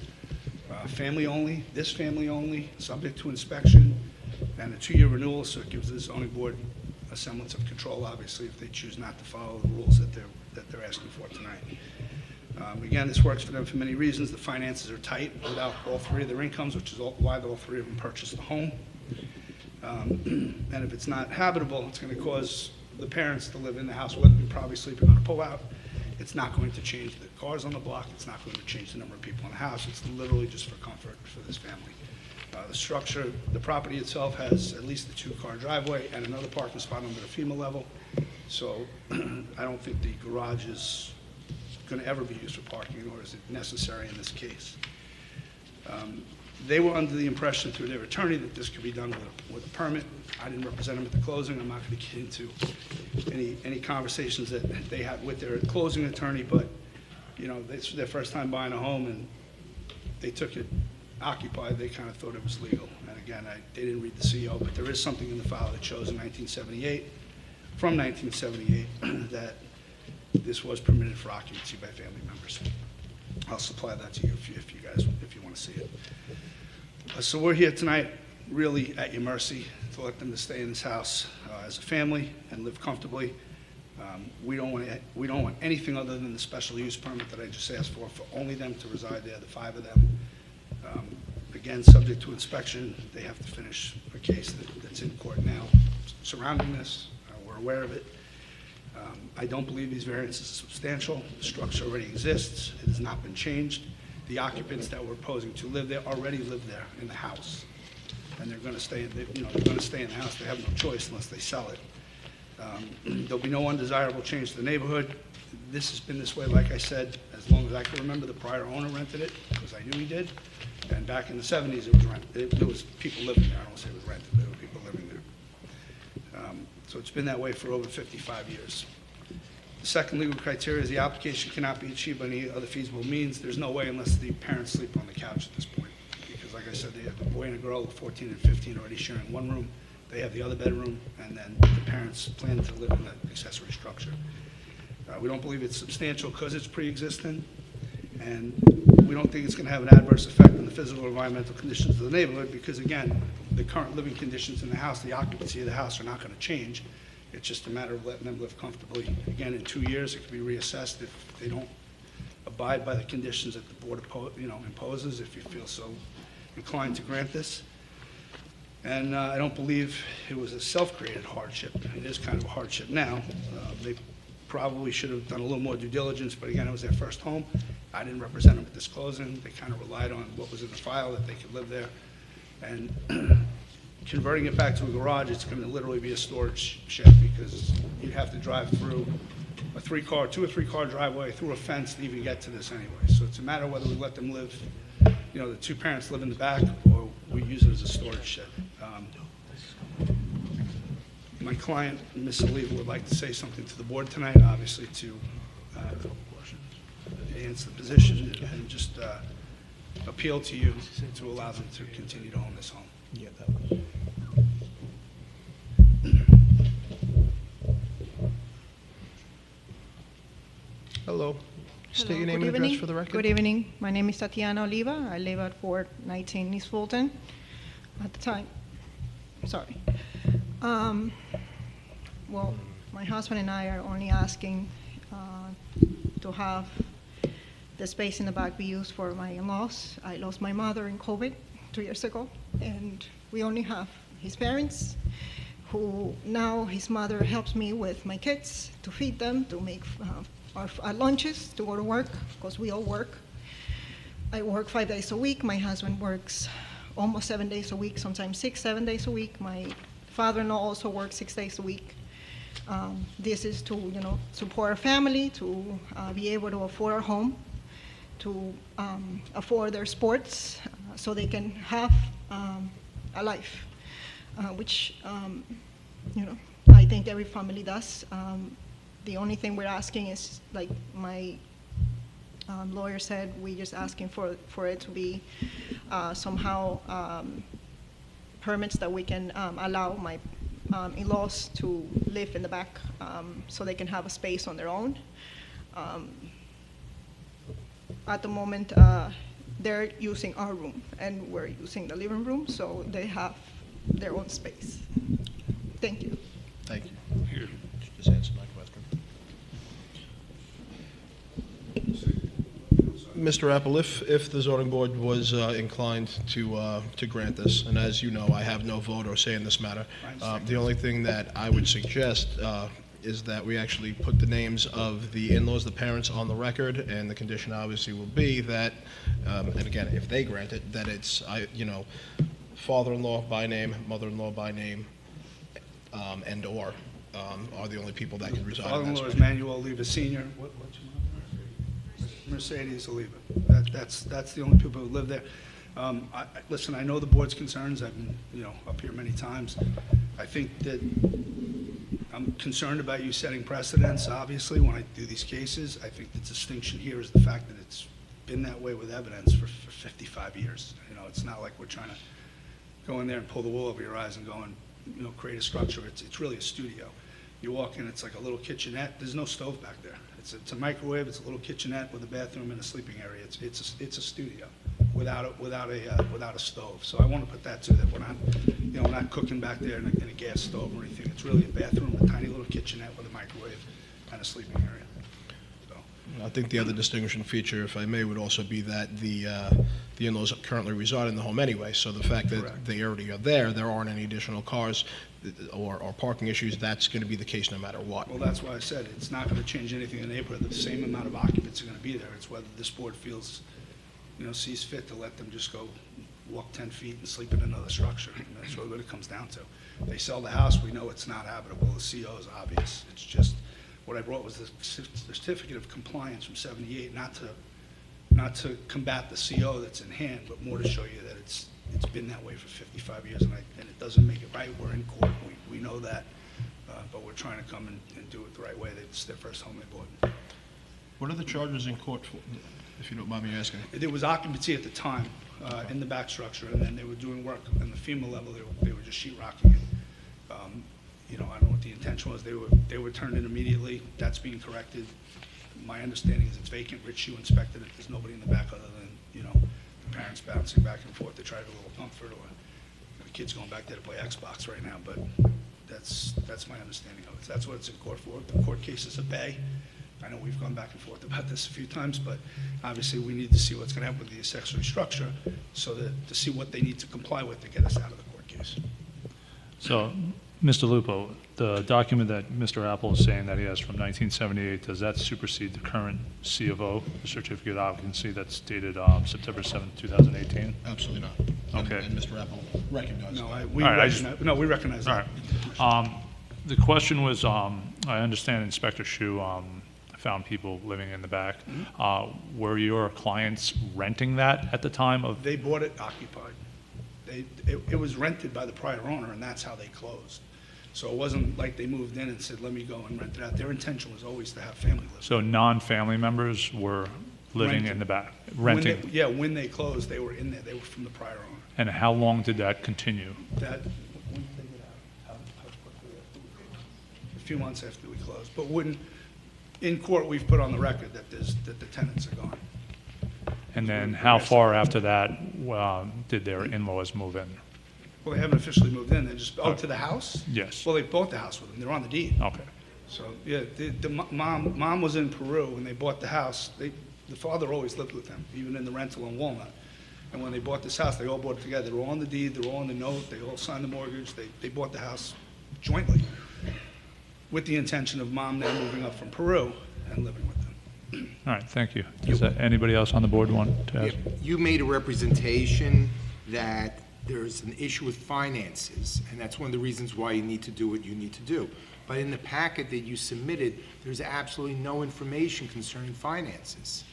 Family only, this family only, subject to inspection, and a 2-year renewal, so it gives the zoning board a semblance of control, obviously, if they choose not to follow the rules that they're asking for tonight. Again, this works for them for many reasons. The finances are tight without all 3 of their incomes, which is why all 3 of them purchased the home. And if it's not habitable, it's going to cause the parents to live in the house with them, probably sleeping on a pull-out. It's not going to change the cars on the block. It's not going to change the number of people in the house. It's literally just for comfort for this family. The structure, the property itself has at least a 2-car driveway and another parking spot under the FEMA level. So I don't think the garage is going to ever be used for parking, nor is it necessary in this case. They were under the impression through their attorney that this could be done with a permit. I didn't represent them at the closing. I'm not going to get into any conversations that they had with their closing attorney, but you know, it's their first time buying a home, and they took it occupied. They kind of thought it was legal. And again, they didn't read the CO, but there is something in the file that shows in 1978, from 1978, that this was permitted for occupancy by family members. I'll supply that to you if you want to see it. So we're here tonight really at your mercy to let them to stay in this house as a family and live comfortably. We don't want anything other than the special use permit that I just asked for only them to reside there, the 5 of them. Again, subject to inspection. They have to finish a case that's in court now surrounding this. We're aware of it. I don't believe these variances are substantial. The structure already exists. It has not been changed. The occupants that we're proposing to live there already live there in the house, and they're going to stay. They're going to stay in the house. They have no choice unless they sell it. There'll be no undesirable change to the neighborhood. This has been this way, like I said, as long as I can remember. The prior owner rented it because I knew he did, and back in the 70s it was rented. There was people living there. I don't want to say it was rented. There were people living there. So it's been that way for over 55 years. The second legal criteria is the application cannot be achieved by any other feasible means. There's no way unless the parents sleep on the couch at this point. Because like I said, they have a boy and a girl, 14 and 15, already sharing one room. They have the other bedroom, and then the parents plan to live in the accessory structure. We don't believe it's substantial because it's pre-existing, and we don't think it's going to have an adverse effect on the physical or environmental conditions of the neighborhood because, again, the current living conditions in the house, the occupancy of the house are not going to change. It's just a matter of letting them live comfortably. Again, in 2 years, it could be reassessed if they don't abide by the conditions that the board imposes, if you feel so inclined to grant this. And I don't believe it was a self-created hardship. It is kind of a hardship now. They probably should have done a little more due diligence, but again, it was their first home. I didn't represent them at this closing. They kind of relied on what was in the file, that they could live there. And converting it back to a garage, it's going to literally be a storage shed, because you'd have to drive through a 2 or 3 car driveway through a fence to even get to this anyway. So it's a matter of whether we let them live, the 2 parents live in the back, or we use it as a storage shed. My client, Ms. Oliva, would like to say something to the board tonight, obviously to enhance the position and just appeal to you to allow them to continue to own this home. Yeah, that was. Hello. State your name and address for the record. Good evening. My name is Tatiana Oliva. I live at 419 East Fulton at the time. Sorry. Well, my husband and I are only asking to have the space in the back be used for my in-laws. I lost my mother in COVID 2 years ago, and we only have his parents, who now his mother helps me with my kids to feed them, to make our lunches, to go to work, because we all work. I work 5 days a week. My husband works almost 7 days a week, sometimes 6, 7 days a week. My father-in-law also works 6 days a week. This is to, support our family, to be able to afford our home, to afford their sports, so they can have a life, which, I think every family does. The only thing we're asking is, like my lawyer said, we're just asking for it to be somehow permits that we can allow my in-laws to live in the back, so they can have a space on their own. At the moment, they're using our room, and we're using the living room, so they have their own space. Thank you. Thank you. Just answer my question. Mr. Apple, if the zoning board was inclined to grant this, and as you know, I have no vote or say in this matter, the only thing that I would suggest is that we actually put the names of the in-laws, the parents, on the record, and the condition obviously will be that, and again, if they grant it, that it's, father-in-law by name, mother-in-law by name, and/or are the only people that can reside in that Father-in-law is space. Manuel Oliva Sr. What's your mother? Mercedes Oliva. That's the only people who live there. Listen, I know the board's concerns. I've been, up here many times. I think that I'm concerned about you setting precedents, obviously, when I do these cases. I think the distinction here is the fact that it's been that way with evidence for 55 years. It's not like we're trying to go in there and pull the wool over your eyes and go and, create a structure. It's really a studio. You walk in, it's like a little kitchenette. There's no stove back there. It's a microwave. It's a little kitchenette with a bathroom and a sleeping area. It's a studio without a stove. So I want to put that to that we're not, we're not cooking back there in a gas stove or anything. It's really a bathroom, a tiny little kitchenette with a microwave and a sleeping area. I think the other distinguishing feature, if I may, would also be that the in-laws currently reside in the home anyway, so the fact that Correct. they already are there aren't any additional cars or parking issues, that's going to be the case no matter what. Well, that's why I said it's not going to change anything in the neighborhood. The same amount of occupants are going to be there. It's whether this board feels, sees fit to let them just go walk 10 feet and sleep in another structure. And that's really what it comes down to. They sell the house, we know it's not habitable. The CO is obvious. It's just, what I brought was the certificate of compliance from '78, not to combat the CO that's in hand, but more to show you that it's been that way for 55 years, and it doesn't make it right. We're in court, we know that, but we're trying to come and do it the right way. It's their first home they bought. What are the charges in court for, if you don't mind me asking? There was occupancy at the time in the back structure, and then they were doing work on the FEMA level. They were just sheetrocking it. I don't know what the intention was. They were turned in immediately. That's being corrected. My understanding is it's vacant. Rich, you inspected it. There's nobody in the back other than, the parents bouncing back and forth to try to get a little comfort, or the kids going back there to play Xbox right now. But That's my understanding of it. That's what it's in court for. The court case is a bay. I know we've gone back and forth about this a few times, but obviously we need to see what's going to happen with the accessory structure so that, to see what they need to comply with to get us out of the court case. So, Mr. Lupo, the document that Mr. Apple is saying that he has from 1978, does that supersede the current C of O, the certificate of occupancy that's dated September 7th, 2018? Absolutely not. Okay. And Mr. Apple recognizes No, that. we All right, recognize, we recognize All that. right. The question was, I understand Inspector Shu found people living in the back. Were your clients renting that at the time of? They bought it occupied. It was rented by the prior owner, and that's how they closed. So it wasn't like they moved in and said, let me go and rent it out. Their intention was always to have family live. So non-family members were living in Renting. the back, When renting? they- when they closed, they were in there. They were from the prior owner. And how long did that continue? That, when did they get out? How quickly after we closed? A few months after we closed. But when, in court, we've put on the record that that the tenants are gone. And then how far after that did their in-laws move in? Well, they haven't officially moved in. They just, to the house? Yes. Well, they bought the house with them. They're on the deed. Okay. So, yeah, the mom was in Peru when they bought the house. The father always lived with them, even in the rental on Walnut. And when they bought this house, they all bought it together. They were all on the deed, they were all on the note, they all signed the mortgage. They bought the house jointly with the intention of mom then moving up from Peru and living with them. All right, thank you. Does anybody else on the board want to ask? You made a representation that there's an issue with finances, and that's one of the reasons why you need to do what you need to do. But in the packet that you submitted, there's absolutely no information concerning finances.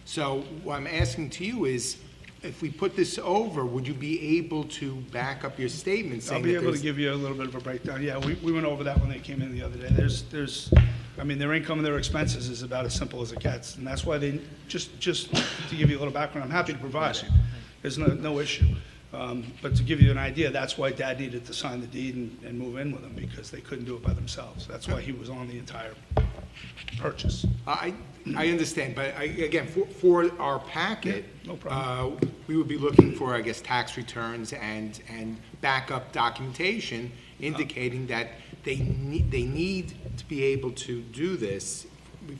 So what I'm asking to you is, if we put this over, would you be able to back up your statement I'll saying be that able to there's... give you a little bit of a breakdown. Yeah, we went over that when they came in the other day. I mean, their income and their expenses is about as simple as it gets. And that's why they, just to give you a little background, I'm happy to provide it. There's no issue. But to give you an idea, that's why Dad needed to sign the deed and move in with them, because they couldn't do it by themselves. That's why he was on the entire purchase. I understand, but again, for our packet, no problem. We would be looking for, I guess, tax returns and backup documentation indicating that they need to be able to do this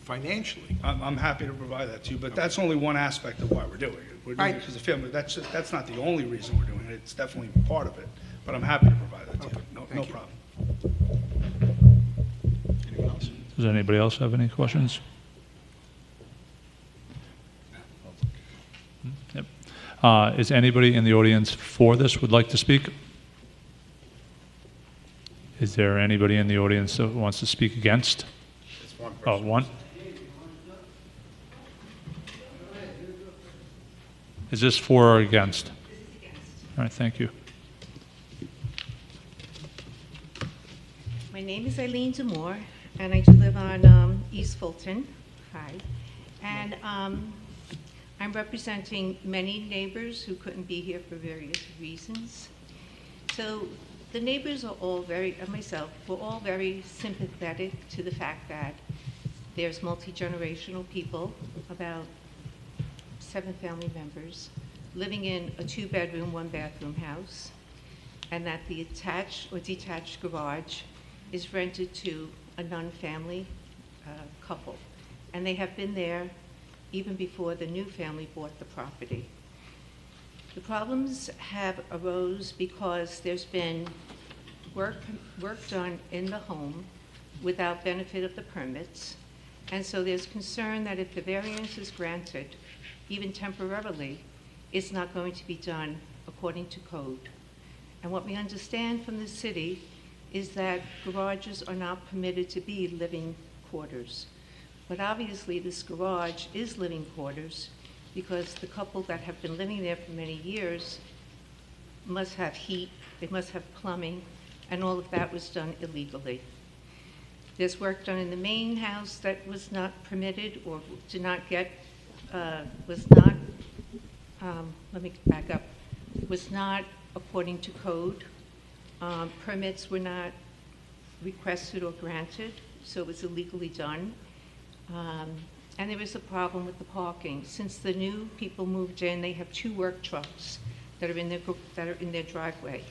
financially. I'm happy to provide that to you, but that's only one aspect of why we're doing it. We're doing it because of family. That's not the only reason we're doing it. It's definitely part of it, but I'm happy to provide that to you. No problem. Anyone else? Does anybody else have any questions? Yep. Is anybody in the audience for this would like to speak? Is there anybody in the audience that wants to speak against? Oh, one? Is this for or against? All right, thank you. My name is Eileen Demore, and I do live on East Fulton. Hi. And I'm representing many neighbors who couldn't be here for various reasons. So the neighbors are all we're all very sympathetic to the fact that there's multi-generational people, about 7 family members, living in a 2-bedroom, 1-bathroom house, and that the attached or detached garage is rented to a non-family couple. And they have been there even before the new family bought the property. The problems have arose because there's been work done in the home without benefit of the permits. And so there's concern that if the variance is granted, even temporarily, it's not going to be done according to code. And what we understand from the city is that garages are not permitted to be living quarters. But obviously this garage is living quarters because the couple that have been living there for many years must have heat, they must have plumbing, and all of that was done illegally. There's work done in the main house that was not permitted or did not get, was not according to code. Permits were not requested or granted, so it was illegally done. And there is a problem with the parking. Since the new people moved in, they have 2 work trucks that are in their driveway.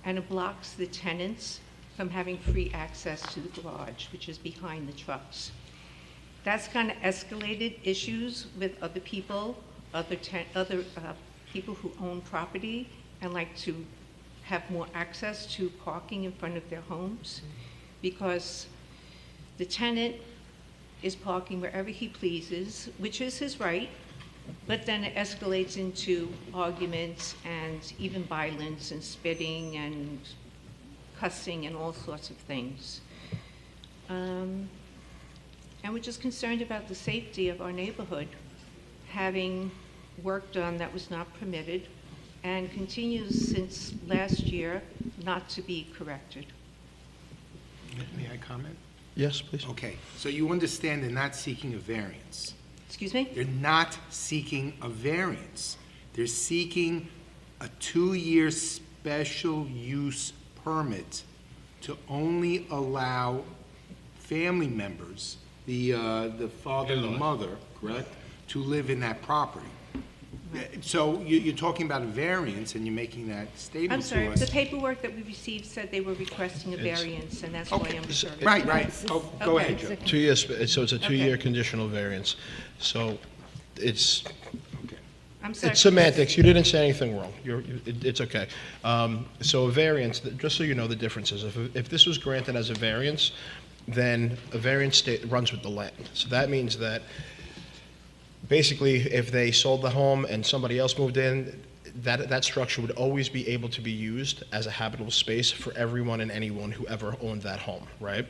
And it blocks the tenants from having free access to the garage, which is behind the trucks. That's kind of escalated issues with other people, other people who own property and like to have more access to parking in front of their homes, because the tenant is parking wherever he pleases, which is his right, but then it escalates into arguments and even violence and spitting and cussing and all sorts of things. And we're just concerned about the safety of our neighborhood, having work done that was not permitted and continues since last year not to be corrected. May I comment? Yes, please. Okay, so you understand they're not seeking a variance. Excuse me? They're not seeking a variance. They're seeking a 2-year special use permit to only allow family members, the father and the mother, correct, to live in that property. So you're talking about a variance, and you're making that statement I'm sorry, to us. the paperwork that we received said they were requesting a It's- variance, and that's why I'm concerned. Right. Oh, go Okay. ahead, Joe. 2 years, so it's a 2-year Okay. conditional variance. So it's, I'm sorry. it's semantics. You didn't say anything wrong. It's okay. So a variance, just so you know the differences, if this was granted as a variance, then a variance runs with the land. So that means that basically, if they sold the home and somebody else moved in, that structure would always be able to be used as a habitable space for everyone and anyone who ever owned that home, right?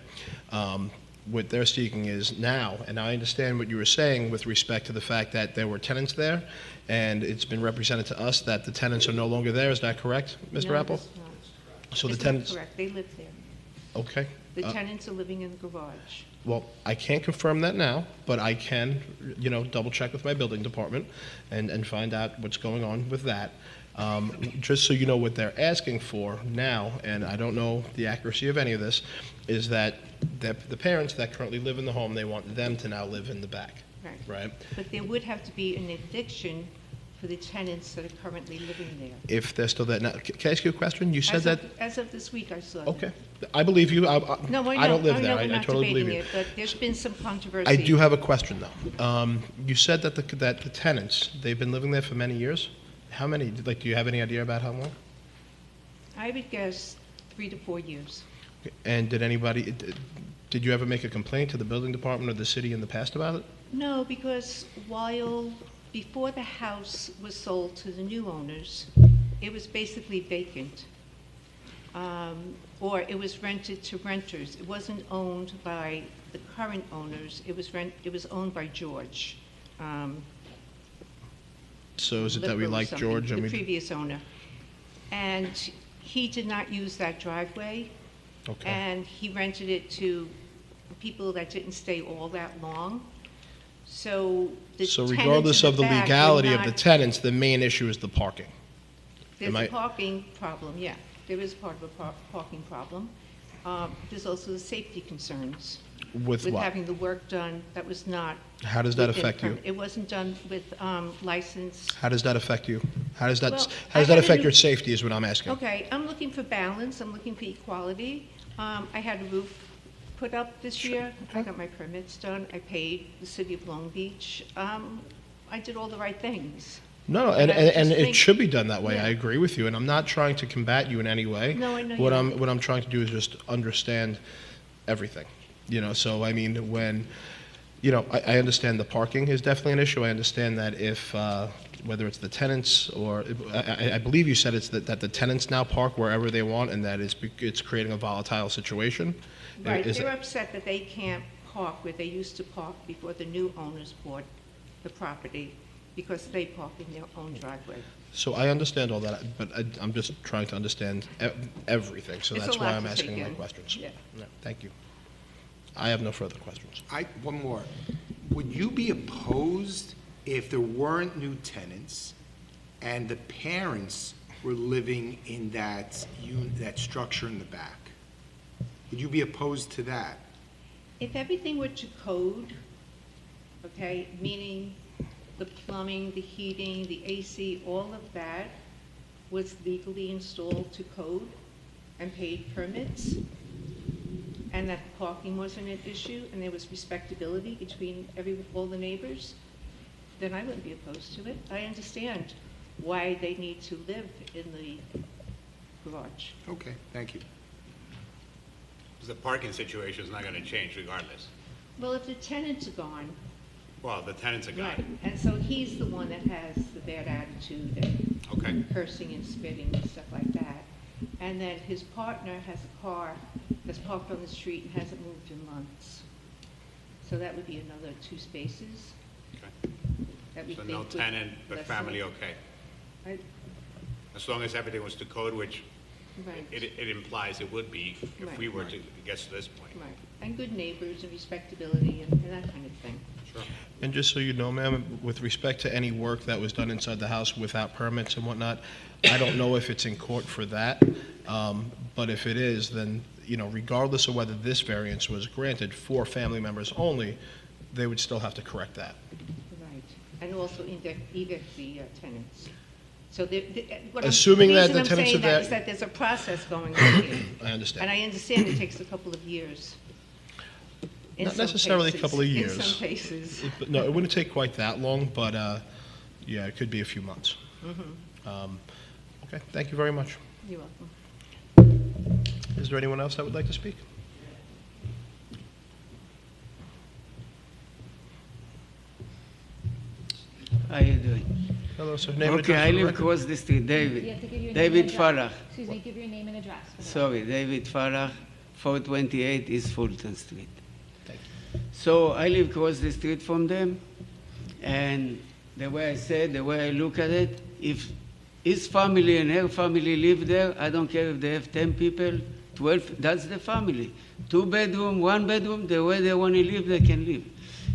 What they're seeking is now, and I understand what you were saying with respect to the fact that there were tenants there, and it's been represented to us that the tenants are no longer there. Is that correct, Mr. No, Apple? that's not. So the It's not tenants, correct, they live there. okay. The tenants are living in the garage. Well, I can't confirm that now, but I can, double check with my building department and find out what's going on with that. Just so you know what they're asking for now, and I don't know the accuracy of any of this, is that the parents that currently live in the home, they want them to now live in the back, right? But there would have to be an eviction for the tenants that are currently living there. If they're still there. Now, can I ask you a question? You said that, As of this week, I saw them. okay. I believe you. No, I don't live there. we're I not totally believe debating you. it, but there's been some controversy. I do have a question, though. You said that the tenants, they've been living there for many years? How many? Do you have any idea about how long? I would guess 3 to 4 years. And did you ever make a complaint to the building department or the city in the past about it? No, because before the house was sold to the new owners, it was basically vacant. Or it was rented to renters. It wasn't owned by the current owners. It was owned by George. So is it that we Lipper or like something, George? the previous owner. And he did not use that driveway. Okay. And he rented it to people that didn't stay all that long. So the So tenants regardless in of the back were legality of the not- tenants, the main issue is the parking. There's Am a I- parking problem, yeah. There is part of a parking problem. There's also the safety concerns. With what? having the work done that was not. How does that within affect you? permit. It wasn't done with license. How does that affect you? How does that, Well, how does I that had a affect new- your safety is what I'm asking. Okay, I'm looking for balance, I'm looking for equality. I had a roof put up this year, I got my permits done, I paid the city of Long Beach. I did all the right things. No, And and I just it think- should be done that way. Yeah. I agree with you, and I'm not trying to combat you in any way. No, I know you What don't. I'm trying to do is just understand everything, so I mean, when, I understand the parking is definitely an issue. I understand that if, whether it's the tenants or, I believe you said it's that the tenants now park wherever they want, and that it's creating a volatile situation. Right, Is they're it- upset that they can't park where they used to park before the new owners bought the property, because they park in their own driveway. So I understand all that, but I'm just trying to understand everything, so It's a that's why lot I'm to asking take my in. questions. Yeah. No, thank you. I have no further questions. One more. Would you be opposed if there weren't new tenants and the parents were living in that structure in the back? Would you be opposed to that? If everything were to code, okay, meaning the plumbing, the heating, the AC, all of that was legally installed to code and paid permits, and that parking wasn't an issue, and there was respectability between all the neighbors, then I wouldn't be opposed to it. I understand why they need to live in the garage. Okay, thank you. The parking situation is not going to change regardless. Well, if the tenants are gone, Well, the tenants are right, gone. and so he's the one that has the bad attitude and Okay. cursing and spitting and stuff like that. And then his partner has a car that's parked on the street and hasn't moved in months. So that would be another 2 spaces. Okay. That we So think no would tenant, but lessen family it. okay. I- As long as everything was to code, which Right. it implies it would be if Right. we were to get to this point. Right, and good neighbors and respectability and that kind of thing. Sure. And just so you know, ma'am, with respect to any work that was done inside the house without permits and whatnot, I don't know if it's in court for that, but if it is, then, you know, regardless of whether this variance was granted for family members only, they would still have to correct that. Right, and also evict the tenants. So Assuming that the The tenants reason are I'm saying there- that is that there's a process going on here. I understand. And I understand it takes a couple of years. In Not some necessarily a cases. couple of In years. some cases. No, it wouldn't take quite that long, but, yeah, it could be a few months. Mhm. Okay, thank you very much. You're welcome. Is there anyone else that would like to speak? How you doing? Hello, sir. Name and Okay, address I for the live record. across the street, You David. have to give your name David and address. Farah. Excuse me, give your name and address. for the Sorry, David Farah, 428 East Fulton Street. So I live across the street from them, and the way I said, the way I look at it, if his family and her family live there, I don't care if they have 10 people, 12, that's the family. 2 bedroom, 1 bedroom, the way they want to live, they can live.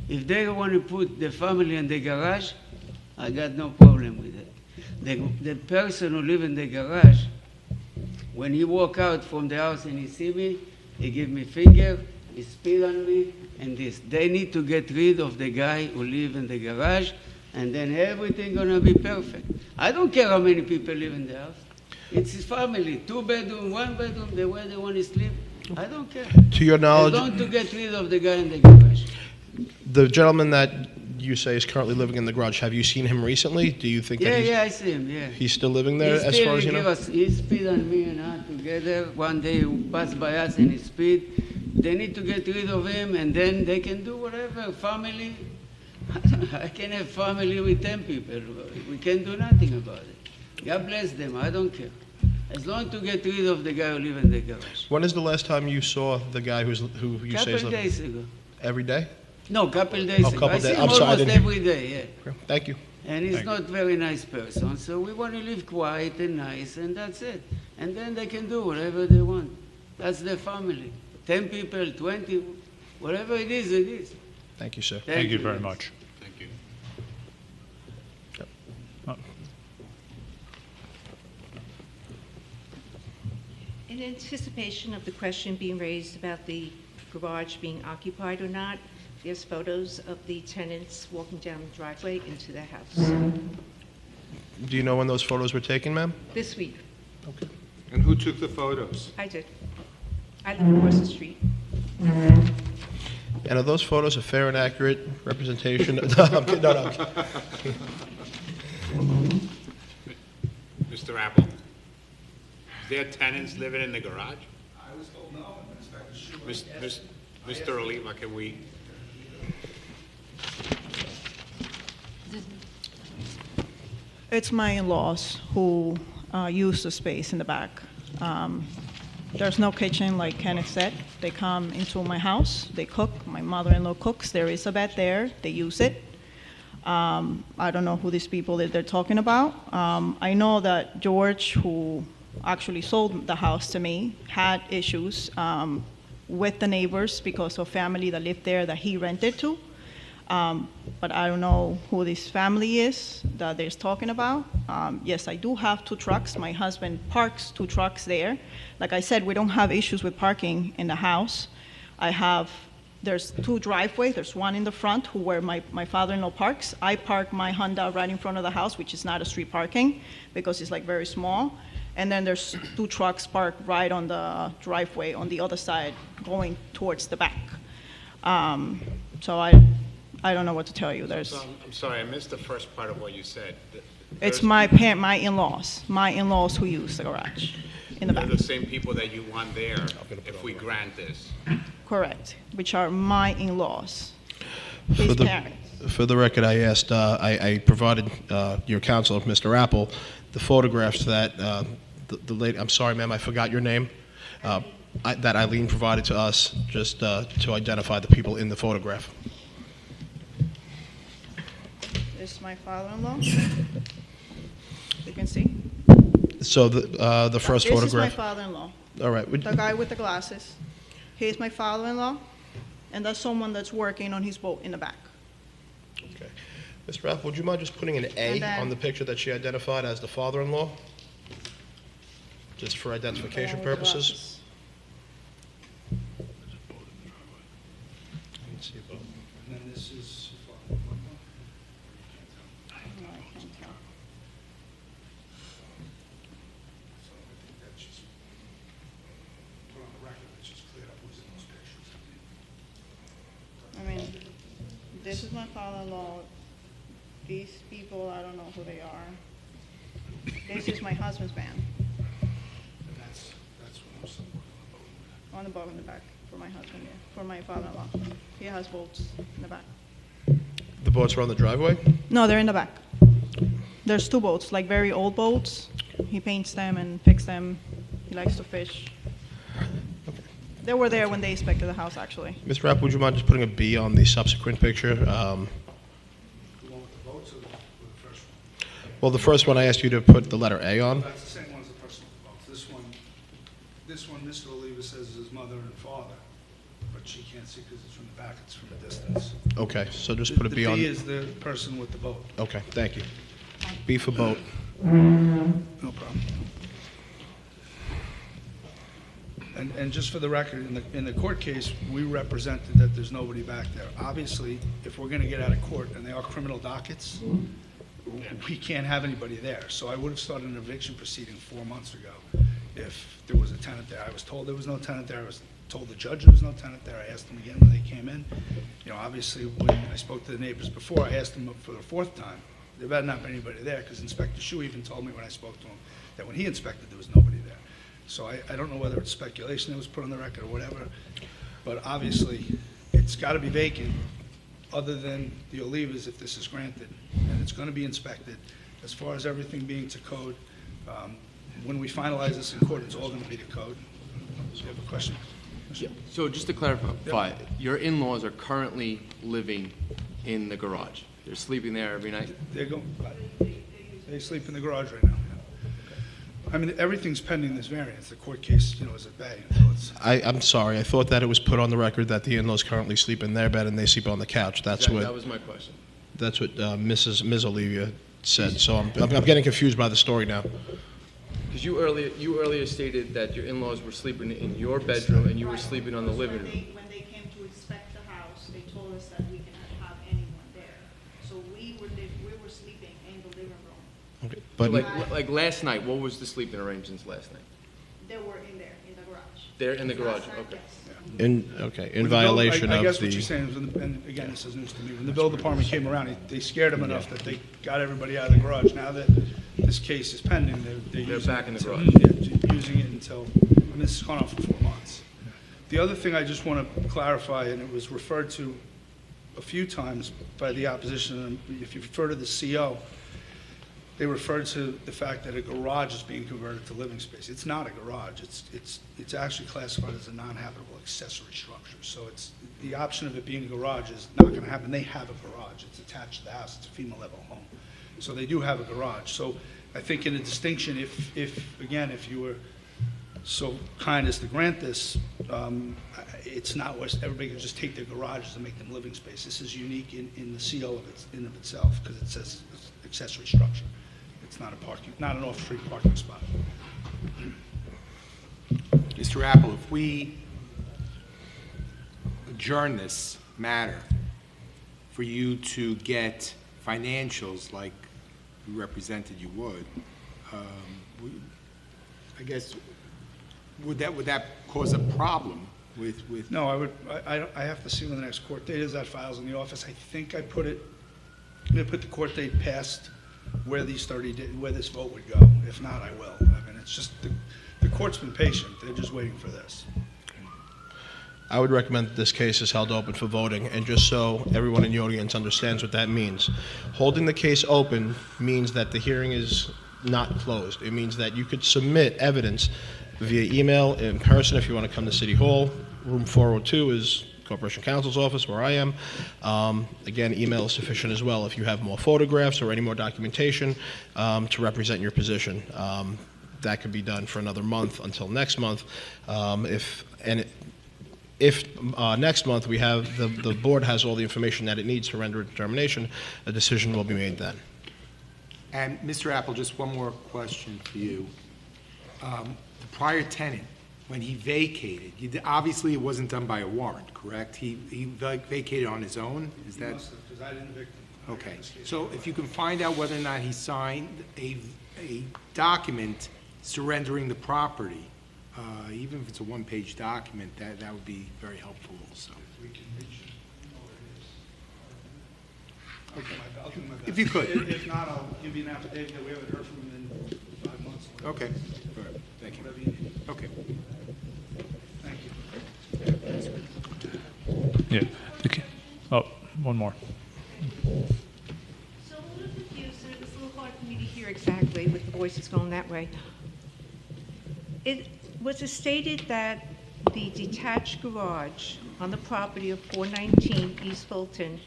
If they want to put the family in the garage, I got no problem with it. The person who live in the garage, when he walk out from the house and he see me, he give me finger, he spit on me, and this. They need to get rid of the guy who live in the garage, and then everything gonna be perfect. I don't care how many people live in the house. It's his family, 2 bedroom, 1 bedroom, the way they want to sleep. I don't care. To your knowledge, As long to get rid of the guy in the garage. the gentleman that you say is currently living in the garage, have you seen him recently? Do you think that Yeah, I see him, yeah. he's still living there, as far as you know? He spit on me and I together. One day he passed by us and he spit. They need to get rid of him and then they can do whatever. Family, I can have family with 10 people. We can do nothing about it. God bless them, I don't care. As long to get rid of the guy who live in the garage. When is the last time you saw the guy who you say is Couple living? days ago. Every day? No, couple days Oh, ago. couple I see days. him I'm sorry, I almost didn't- every day, yeah. Thank you. And he's Thank not very nice person, so we want to live quiet and nice, and that's it. And then they can do whatever they want. That's their family. 10 people, 20, whatever it is, it is. Thank you, sir. Thank you very much. Thank you. In anticipation of the question being raised about the garage being occupied or not, there's photos of the tenants walking down the driveway into the house Do you know when those photos were taken, ma'am? this week. And who took the photos? I did. I live across the street. And are those photos a fair and accurate representation? No, I'm kidding. No, no. Mr. Apple, is there tenants living in the garage? I was told no, Mr. Oliva, can we? It's my in-laws who use the space in the back. There's no kitchen, like Kenneth said. They come into my house, they cook, my mother-in-law cooks, there is a bed there, they use it. I don't know who these people that they're talking about. I know that George, who actually sold the house to me, had issues with the neighbors because of family that lived there that he rented to. But I don't know who this family is that they're talking about. Yes, I do have 2 trucks. My husband parks 2 trucks there. Like I said, we don't have issues with parking in the house. There's 2 driveways. There's one in the front where my father-in-law parks. I park my Honda right in front of the house, which is not a street parking because it's like very small. And then there's 2 trucks parked right on the driveway on the other side, going towards the back. So I don't know what to tell you. There's, I'm sorry, I missed the first part of what you said. it's my in-laws who use the garage in the They're back. the same people that you want there if we grant this. Correct, which are my in-laws, For his the- parents. For the record, I asked, I provided your counsel, Mr. Apple, the photographs that the lady, I'm sorry, ma'am, I forgot your name, that Eileen provided to us, just to identify the people in the photograph. This is my father-in-law. You can see. So the first This is my photograph. father-in-law. All right. would- The guy with the glasses. He's my father-in-law, and that's someone that's working on his boat in the back. Okay. Mr. Apple, would you mind just putting an A And then- on the picture that she identified as the father-in-law? Just for identification The guy with the purposes? glasses. Let's see about- And then this is. No, I can't tell. So I think that's just, put on the record, it's just cleared up who's in those pictures. I mean, this is my father-in-law. These people, I don't know who they are. This is my husband's van And that's what I'm saying. on the boat in the back for my husband, yeah, for my father-in-law. He has boats in the back. The boats are on the driveway? No, they're in the back. There's 2 boats, like very old boats. He paints them and fixes them. He likes to fish. They were there when they inspected the house, actually. Mr. Apple, would you mind just putting a B on the subsequent picture? The one with the boats or the first one? Well, the first one I asked you to put the letter A on. That's the same one as the person with the boats. This one, Mr. Oliva says is his mother and father, but she can't see because it's from the back, it's from a distance. Okay, so just put a B on. The B is the person with the boat. Okay, thank you. B for boat. No problem. And just for the record, in the court case, we represented that there's nobody back there. Obviously, if we're gonna get out of court, and they are criminal dockets, we can't have anybody there. So I would have started an eviction proceeding 4 months ago if there was a tenant there. I was told there was no tenant there. I was told the judge there was no tenant there. I asked them again when they came in. You know, obviously, when I spoke to the neighbors before, I asked them for the 4th time. There better not be anybody there, because Inspector Shu even told me when I spoke to him that when he inspected, there was nobody there. So I don't know whether it's speculation that was put on the record or whatever, but obviously, it's got to be vacant, other than the Olivas if this is granted, and it's going to be inspected. As far as everything being to code, when we finalize this in court, it's all going to be to code. Do you have a question? So just to clarify, your in-laws are currently living in the garage? They're sleeping there every night? They sleep in the garage right now. I mean, everything's pending this variance. The court case, you know, is at bay until it's. I'm sorry, I thought that it was put on the record that the in-laws currently sleep in their bed and they sleep on the couch. That's That what, was my question. that's what Ms. Olivia said, so I'm getting confused by the story now. Because you earlier stated that your in-laws were sleeping in your bedroom and you were sleeping on the living room. When they came to inspect the house, they told us that we cannot have anyone there. So we were sleeping in the living room. Okay, So but like last night, what was the sleeping arrangements last night? They were in there, in the garage. They're in the garage, Last night, okay. yes. in When the violation I of guess what you're the, saying is, and again, this is news to me, when the bill department came around, they scared them enough that they got everybody out of the garage. Now that this case is pending, they're using back it in the until- garage. Yeah, using it until, I mean, this has gone on for 4 months. The other thing I just want to clarify, and it was referred to a few times by the opposition, and if you refer to the CO, they referred to the fact that a garage is being converted to living space. It's not a garage. It's actually classified as a non-habitable accessory structure. So it's, the option of it being a garage is not going to happen. They have a garage. It's attached to the house. It's a FEMA-level home. So they do have a garage. So I think in a distinction, if you were so kind as to grant this, it's not where everybody can just take their garages and make them living space. This is unique in the CO in of itself, because it says it's accessory structure. It's not a parking, not an off-street parking spot. Mr. Apple, if we adjourn this matter for you to get financials like you represented you would, I guess, would that cause a problem with? No, I have to see when the next court date is. That file's in the office. I think I'm gonna put the court date past where where this vote would go. If not, I will. I mean, it's just, the court's been patient. They're just waiting for this. I would recommend that this case is held open for voting, and just so everyone in the audience understands what that means. Holding the case open means that the hearing is not closed. It means that you could submit evidence via email, in person, if you want to come to City Hall. Room 402 is Corporation Counsel's office, where I am. Again, email is sufficient as well if you have more photographs or any more documentation to represent your position. That could be done for another month until next month. If next month the board has all the information that it needs to render a determination, a decision will be made then. And Mr. Apple, just one more question for you. The prior tenant, when he vacated, obviously it wasn't done by a warrant, correct? He vacated on his own? Is that? Because I didn't evict him. Okay, so if you can find out whether or not he signed a document surrendering the property, even if it's a one-page document, that would be very helpful also. Okay. I'll do my best. If you could. If not, I'll give you an affidavit that we haven't heard from him in 5 months. Okay. All right. Thank you. Whatever you need. Okay. Thank you. Yeah. Okay. Oh, one more. So I'm a little confused, and it was a little hard for me to hear exactly with the voices going that way. Was it stated that the detached garage on the property of 419 East Fulton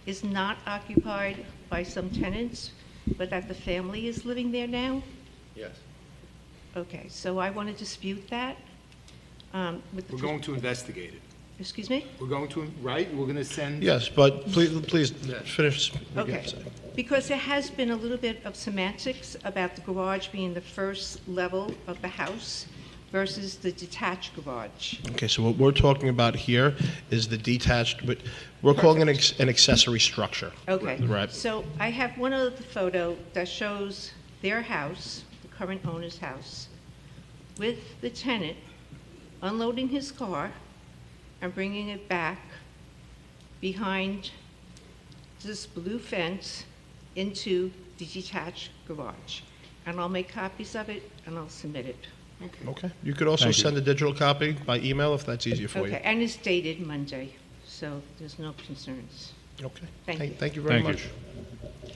is not occupied by some tenants, but that the family is living there now? Yes. Okay, so I want to dispute that. We're going to investigate it. Excuse me? We're going to, right? We're going to send. Yes, but please finish. Okay, because there has been a little bit of semantics about the garage being the first level of the house versus the detached garage. Okay, so what we're talking about here is the detached, but we're calling it an accessory structure. Okay. Right. So I have one other photo that shows their house, the current owner's house, with the tenant unloading his car and bringing it back behind this blue fence into the detached garage. And I'll make copies of it and I'll submit it. Okay. You could also send a digital copy by email if that's easier for you. Okay, and it's dated Monday, so there's no concerns. Okay. Thank you. Thank you very Thank you. much.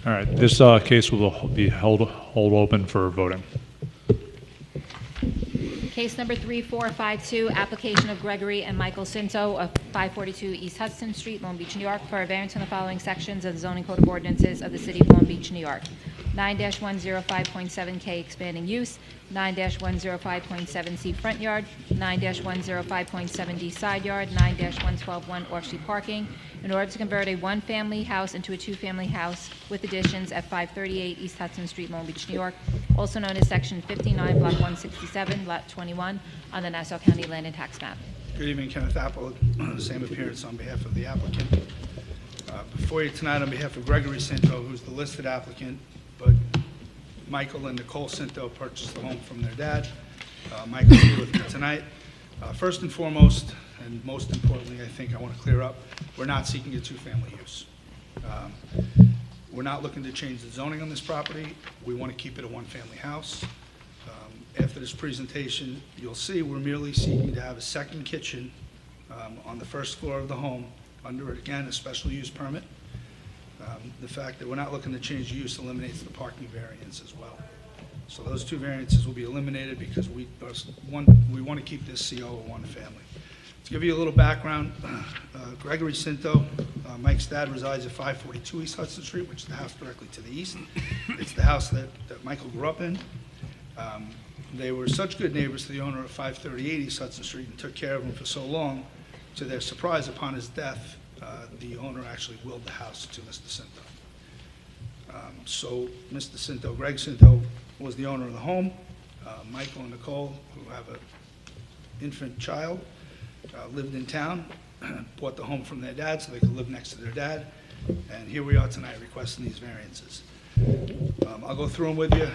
All right, this case will be hold open for voting. Case number 3452, application of Gregory and Michael Cinto of 542 East Hudson Street, Long Beach, New York, for a variance in the following sections of the zoning code of ordinances of the city of Long Beach, New York. 9-105.7K expanding use, 9-105.7C front yard, 9-105.7D side yard, 9-1121 off-street parking, in order to convert a one-family house into a two-family house with additions at 538 East Hudson Street, Long Beach, New York, also known as Section 59, Block 167, Lot 21, on the Nassau County Land and Tax Map. Good evening, Kenneth Apple, same appearance on behalf of the applicant. Before you tonight on behalf of Gregory Cinto, who's the listed applicant, but Michael and Nicole Cinto purchased the home from their dad. Michael's here with me tonight. First and foremost, and most importantly, I think I want to clear up, we're not seeking a two-family use. We're not looking to change the zoning on this property. We want to keep it a one-family house. After this presentation, you'll see we're merely seeking to have a second kitchen on the first floor of the home under, again, a special use permit. The fact that we're not looking to change use eliminates the parking variance as well. So those two variances will be eliminated because we want to keep this CO a one family. To give you a little background, Gregory Cinto, Mike's dad, resides at 542 East Hudson Street, which is the house directly to the east. It's the house that Michael grew up in. They were such good neighbors to the owner of 538 East Hudson Street and took care of him for so long. To their surprise, upon his death, the owner actually willed the house to Mr. Cinto. So Mr. Cinto, Greg Cinto, was the owner of the home. Michael and Nicole, who have an infant child, lived in town, bought the home from their dad so they could live next to their dad. And here we are tonight requesting these variances. I'll go through them with you.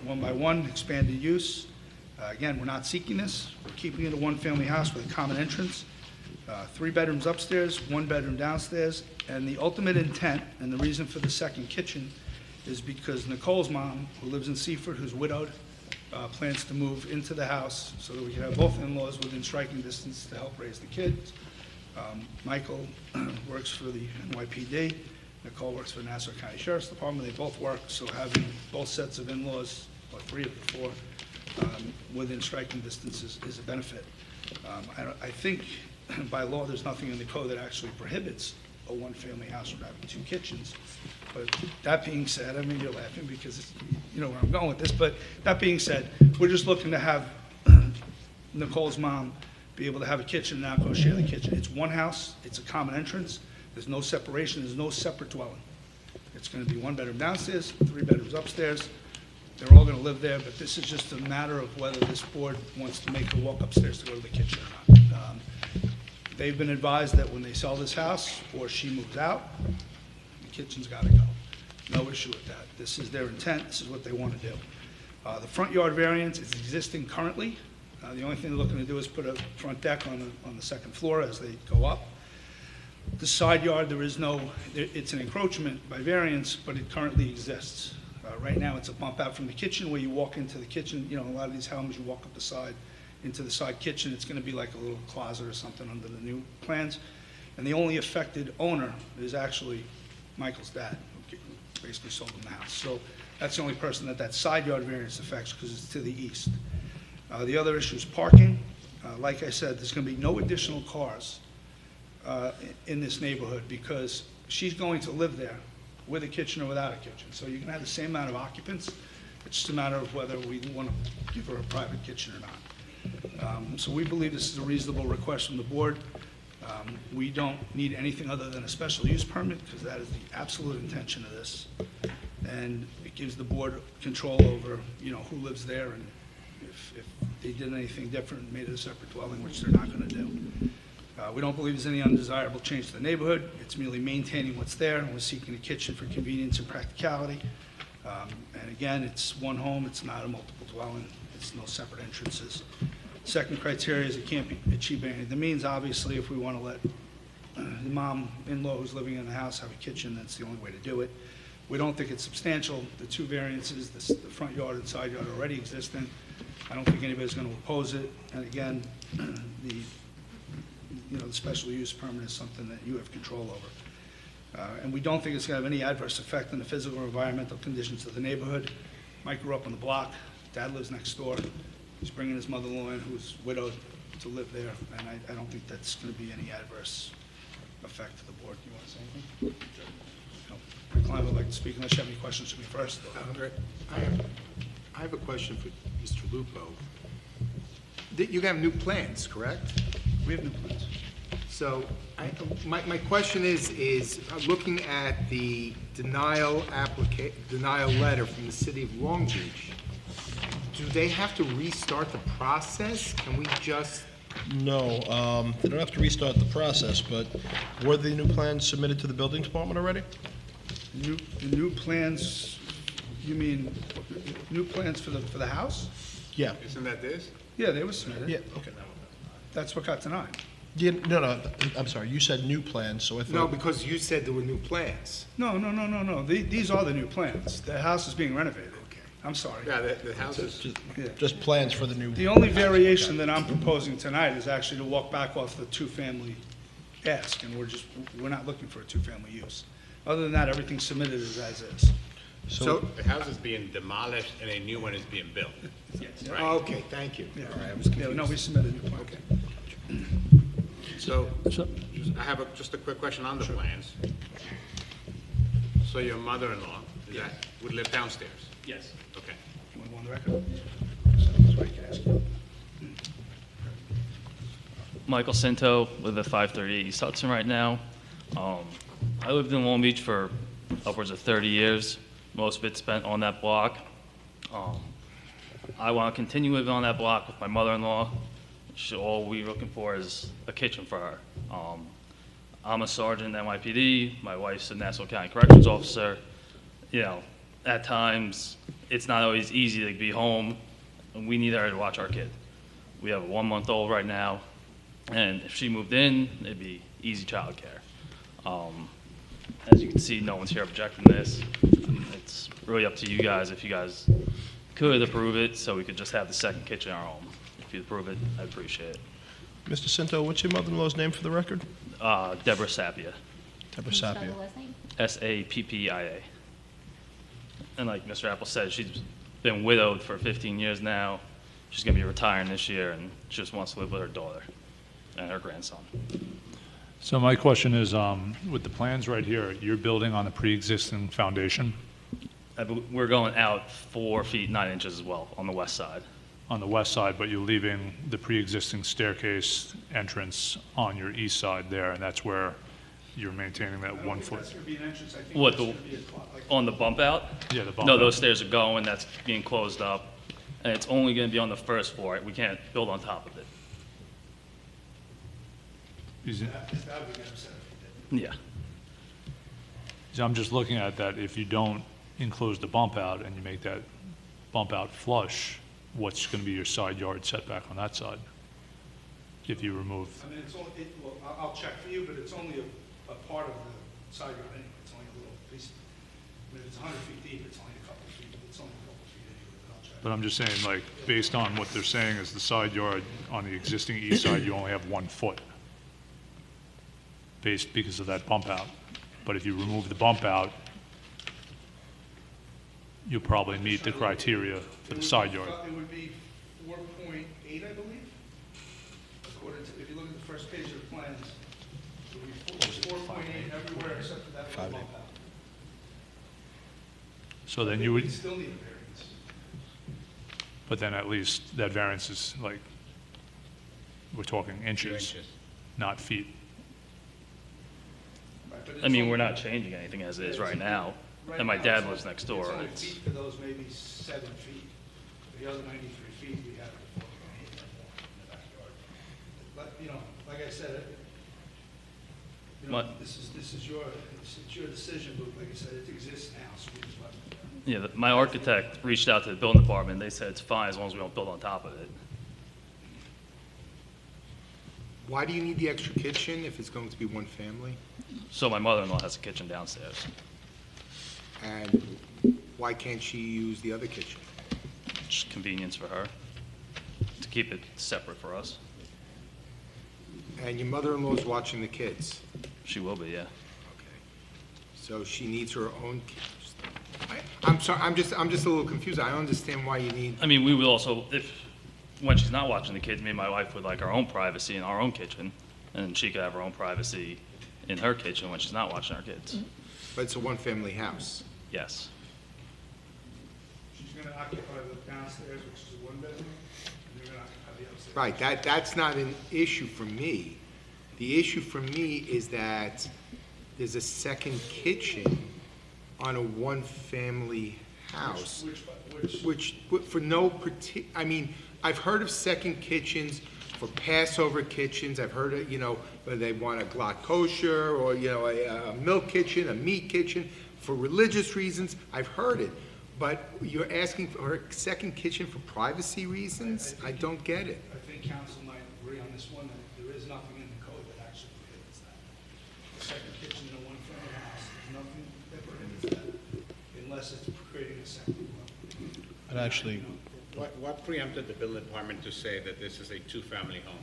one by one, expanded use. Again, we're not seeking this. We're keeping it a one-family house with a common entrance. 3 bedrooms upstairs, 1 bedroom downstairs, and the ultimate intent and the reason for the second kitchen is because Nicole's mom, who lives in Seaford, who's widowed, plans to move into the house so that we can have both in-laws within striking distance to help raise the kids. Michael works for the NYPD. Nicole works for Nassau County Sheriff's Department. They both work, so having both sets of in-laws, or 3 of the 4, within striking distance is a benefit. I think by law, there's nothing in the code that actually prohibits a one-family house from having 2 kitchens. But that being said, I mean, you're laughing because you know where I'm going with this, but that being said, we're just looking to have Nicole's mom be able to have a kitchen and not go share the kitchen. It's one house, it's a common entrance, there's no separation, there's no separate dwelling. It's going to be 1 bedroom downstairs, 3 bedrooms upstairs. They're all going to live there, but this is just a matter of whether this board wants to make her walk upstairs to go to the kitchen or not. They've been advised that when they sell this house or she moves out, the kitchen's got to go. No issue with that. This is their intent. This is what they want to do. The front yard variance is existing currently. The only thing they're looking to do is put a front deck on the second floor as they go up. The side yard, there is no, it's an encroachment by variance, but it currently exists. Right now, it's a bump out from the kitchen where you walk into the kitchen. You know, a lot of these homes, you walk up the side into the side kitchen. It's going to be like a little closet or something under the new plans. And the only affected owner is actually Michael's dad, who basically sold him the house. So that's the only person that side yard variance affects because it's to the east. The other issue is parking. Like I said, there's going to be no additional cars in this neighborhood because she's going to live there with a kitchen or without a kitchen. So you're going to have the same amount of occupants. It's just a matter of whether we want to give her a private kitchen or not. So we believe this is a reasonable request from the board. We don't need anything other than a special use permit because that is the absolute intention of this. And it gives the board control over, you know, who lives there and if they did anything different and made it a separate dwelling, which they're not going to do. We don't believe there's any undesirable change to the neighborhood. It's merely maintaining what's there, and we're seeking a kitchen for convenience and practicality. And again, it's one home. It's not a multiple dwelling. It's no separate entrances. Second criteria is it can't be achieved by any of the means. Obviously, if we want to let the mom-in-law who's living in the house have a kitchen, that's the only way to do it. We don't think it's substantial. The 2 variances, the front yard and side yard are already existing. I don't think anybody's going to oppose it. And again, the special use permit is something that you have control over. And we don't think it's going to have any adverse effect on the physical or environmental conditions of the neighborhood. Mike grew up on the block. Dad lives next door. He's bringing his mother-in-law in, who's widowed, to live there. And I don't think that's going to be any adverse effect to the board. Do you want to say anything? No. My client would like to speak unless you have any questions for me first. I have a question for Mr. Lupo. You have new plans, correct? We have new plans. So my question is looking at the denial letter from the city of Long Beach, do they have to restart the process? Can we just? No, they don't have to restart the process, but were the new plans submitted to the building department already? New plans, you mean new plans for the house? Yeah. Isn't that this? Yeah, they were submitted. Yeah, okay. That's what got denied. Yeah, no, I'm sorry, you said new plans, so I thought. No, because you said there were new plans. No. These are the new plans. The house is being renovated. Okay. I'm sorry. Yeah, the house is. Just plans for the new. The only variation that I'm proposing tonight is actually to walk back off the 2-family ask, and we're not looking for a 2-family use. Other than that, everything submitted is as is. So the house is being demolished and a new one is being built. Yes. Right. Okay, thank you. Yeah. All right, I was confused. No, we submitted new plans. Okay. So I have just a quick question on the plans. So your mother-in-law, would live downstairs? Yes. Okay. You want to go on the record? That's what I can ask you. Michael Cinto, live at 538 East Hudson right now. I lived in Long Beach for upwards of 30 years, most of it spent on that block. I want to continue living on that block with my mother-in-law. All we're looking for is a kitchen for her. I'm a sergeant at NYPD. My wife's a Nassau County Corrections Officer. You know, at times, it's not always easy to be home, and we need her to watch our kid. We have a 1-month-old right now, and if she moved in, it'd be easy childcare. As you can see, no one's here objecting to this. It's really up to you guys if you guys could approve it, so we could just have the second kitchen in our home. If you approve it, I'd appreciate it. Mr. Cinto, what's your mother-in-law's name for the record? Deborah Sapia. Deborah Sapia. Sappia. And like Mr. Apple said, she's been widowed for 15 years now. She's going to be retiring this year, and she just wants to live with her daughter and her grandson. So my question is, with the plans right here, you're building on the pre-existing foundation? We're going out 4 feet 9 inches as well on the west side. On the west side, but you're leaving the pre-existing staircase entrance on your east side there, and that's where you're maintaining that 1 foot? That's gonna be an entrance, I think. What, that's gonna be a clock, like- on the bump out? Yeah, the bump No, out. those stairs are going, that's being closed up, and it's only going to be on the first floor. We can't build on top of it. Is it- That would be upset if you did. Yeah. So I'm just looking at that, if you don't enclose the bump out and you make that bump out flush, what's going to be your side yard setback on that side? If you remove, I mean, it's only, well, I'll check for you, but it's only a part of the side yard anyway. It's only a little piece. I mean, if it's 100 feet deep, it's only a couple of feet. It's only a couple of feet anyway, but I'll check. but I'm just saying, like, based on what they're saying is the side yard on the existing east side, you only have 1 foot based because of that bump out. But if you remove the bump out, you'll probably meet the criteria for the side yard. It would be 4.8, I believe. According to, if you look at the first page of the plans, it would be 4.8 everywhere except for that little bump out. So then you would, You still need a variance. but then at least that variance is like, we're talking inches, not feet. Right, but I it's mean, only- we're not changing anything as it is right now, Right and my now, dad it's lives only- next door. It's only It's- feet for those, maybe 7 feet. The other 93 feet, we have the 4.8 or more in the backyard. But, you know, like I said, you know, My- this is your, it's your decision, but like I said, it exists now, so we just let it go. Yeah, my architect reached out to the building department. They said it's fine as long as we don't build on top of it. Why do you need the extra kitchen if it's going to be one family? So my mother-in-law has a kitchen downstairs. And why can't she use the other kitchen? Just convenience for her, to keep it separate for us. And your mother-in-law's watching the kids, She will be, yeah. so she needs her own. I'm sorry, I'm just a little confused. I don't understand why you need. I mean, we would also, when she's not watching the kids, me and my wife would like our own privacy in our own kitchen, and she could have her own privacy in her kitchen when she's not watching our kids. But it's a one-family house. Yes. She's gonna occupy the downstairs, which is a one-bedroom, and you're gonna occupy the upstairs. Right, that's not an issue for me. The issue for me is that there's a second kitchen on a one-family house. Which, for no I mean, I've heard of second kitchens for Passover kitchens. I've heard of, you know, whether they want a glatt kosher or, you know, a milk kitchen, a meat kitchen. For religious reasons, I've heard it. But you're asking for a second kitchen for privacy reasons? I don't get it. I think council might agree on this one, that there is nothing in the code that actually prohibits that. The second kitchen in a one-family house, there's nothing that prohibits that, unless it's creating a second one. It actually, What preempted the building department to say that this is a two-family home?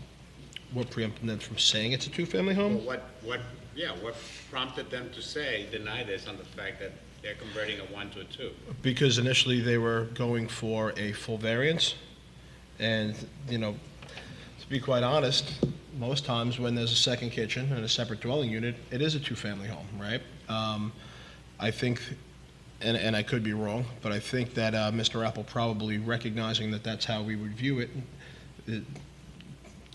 what preempted them from saying it's a two-family home? Well, what prompted them to deny this on the fact that they're converting a 1 to a 2? Because initially they were going for a full variance, and, you know, to be quite honest, most times when there's a second kitchen and a separate dwelling unit, it is a two-family home, right? I think, and I could be wrong, but I think that Mr. Apple, probably recognizing that that's how we would view it,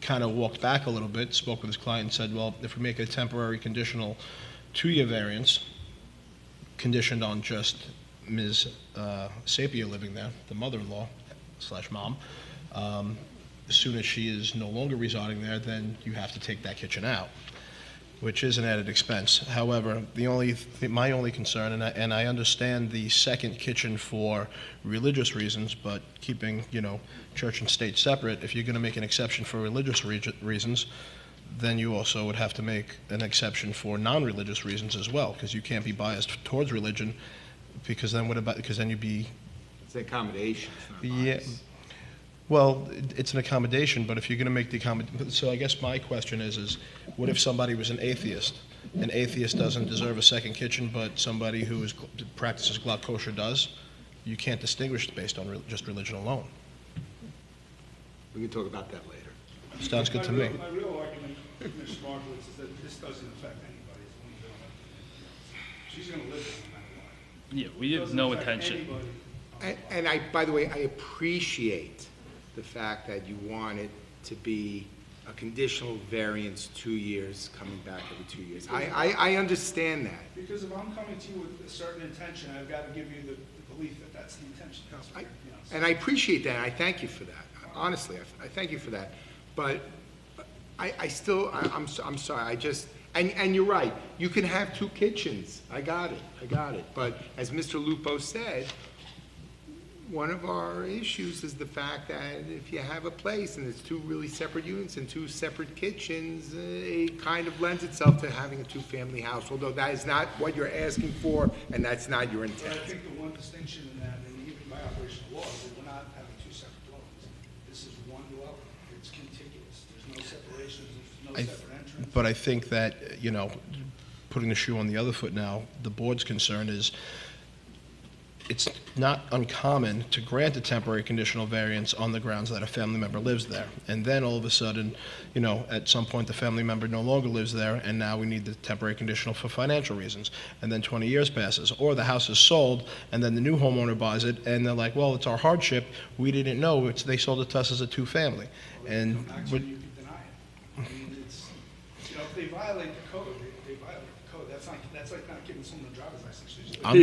kind of walked back a little bit, spoke with his client and said, well, if we make a temporary conditional 2-year variance, conditioned on just Ms. Sapia living there, the mother-in-law / mom, as soon as she is no longer residing there, then you have to take that kitchen out. which is an added expense. However, my only concern, and I understand the second kitchen for religious reasons, but keeping, church and state separate, if you're going to make an exception for religious reasons, then you also would have to make an exception for non-religious reasons as well, because you can't be biased towards religion, because then you'd be... It's an accommodation, it's not Yeah. bias. Well, it's an accommodation, but if you're going to make the accommodation, so I guess my question is what if somebody was an atheist? An atheist doesn't deserve a second kitchen, but somebody who practices glatt kosher does? You can't distinguish based on just religion alone. We can talk about that later. Sounds good to me. My real argument, Ms. Markowitz, is that this doesn't affect anybody. It's only Bill. She's going to live there no matter what. Yeah, we have no intention. And by the way, I appreciate the fact that you want it to be a conditional variance 2 years, coming back every 2 years. I understand that. Because if I'm coming to you with a certain intention, I've got to give you the belief that that's the intention. And I appreciate that, and I thank you for that. Honestly, I thank you for that. But I'm sorry, and you're right, you can have 2 kitchens. I got it. But as Mr. Lupo said, one of our issues is the fact that if you have a place and it's 2 really separate units and 2 separate kitchens, it kind of lends itself to having a 2-family house, although that is not what you're asking for, and that's not your But intent. I think the one distinction in that, and even by operational law, is that we're not having 2 separate dwellings. This is one dwelling. It's contiguous. There's no separations. There's no separate entrance. But I think that, putting the shoe on the other foot now, the board's concern is it's not uncommon to grant a temporary conditional variance on the grounds that a family member lives there. And then all of a sudden, at some point the family member no longer lives there, and now we need the temporary conditional for financial reasons. And then 20 years passes. Or the house is sold, and then the new homeowner buys it, and they're like, well, it's our hardship. We didn't know. They sold it to us as a 2-family. And Actually, you can deny it. I mean, it's, if they violate the code, they violate the code. That's like not giving someone a driver's license. I'm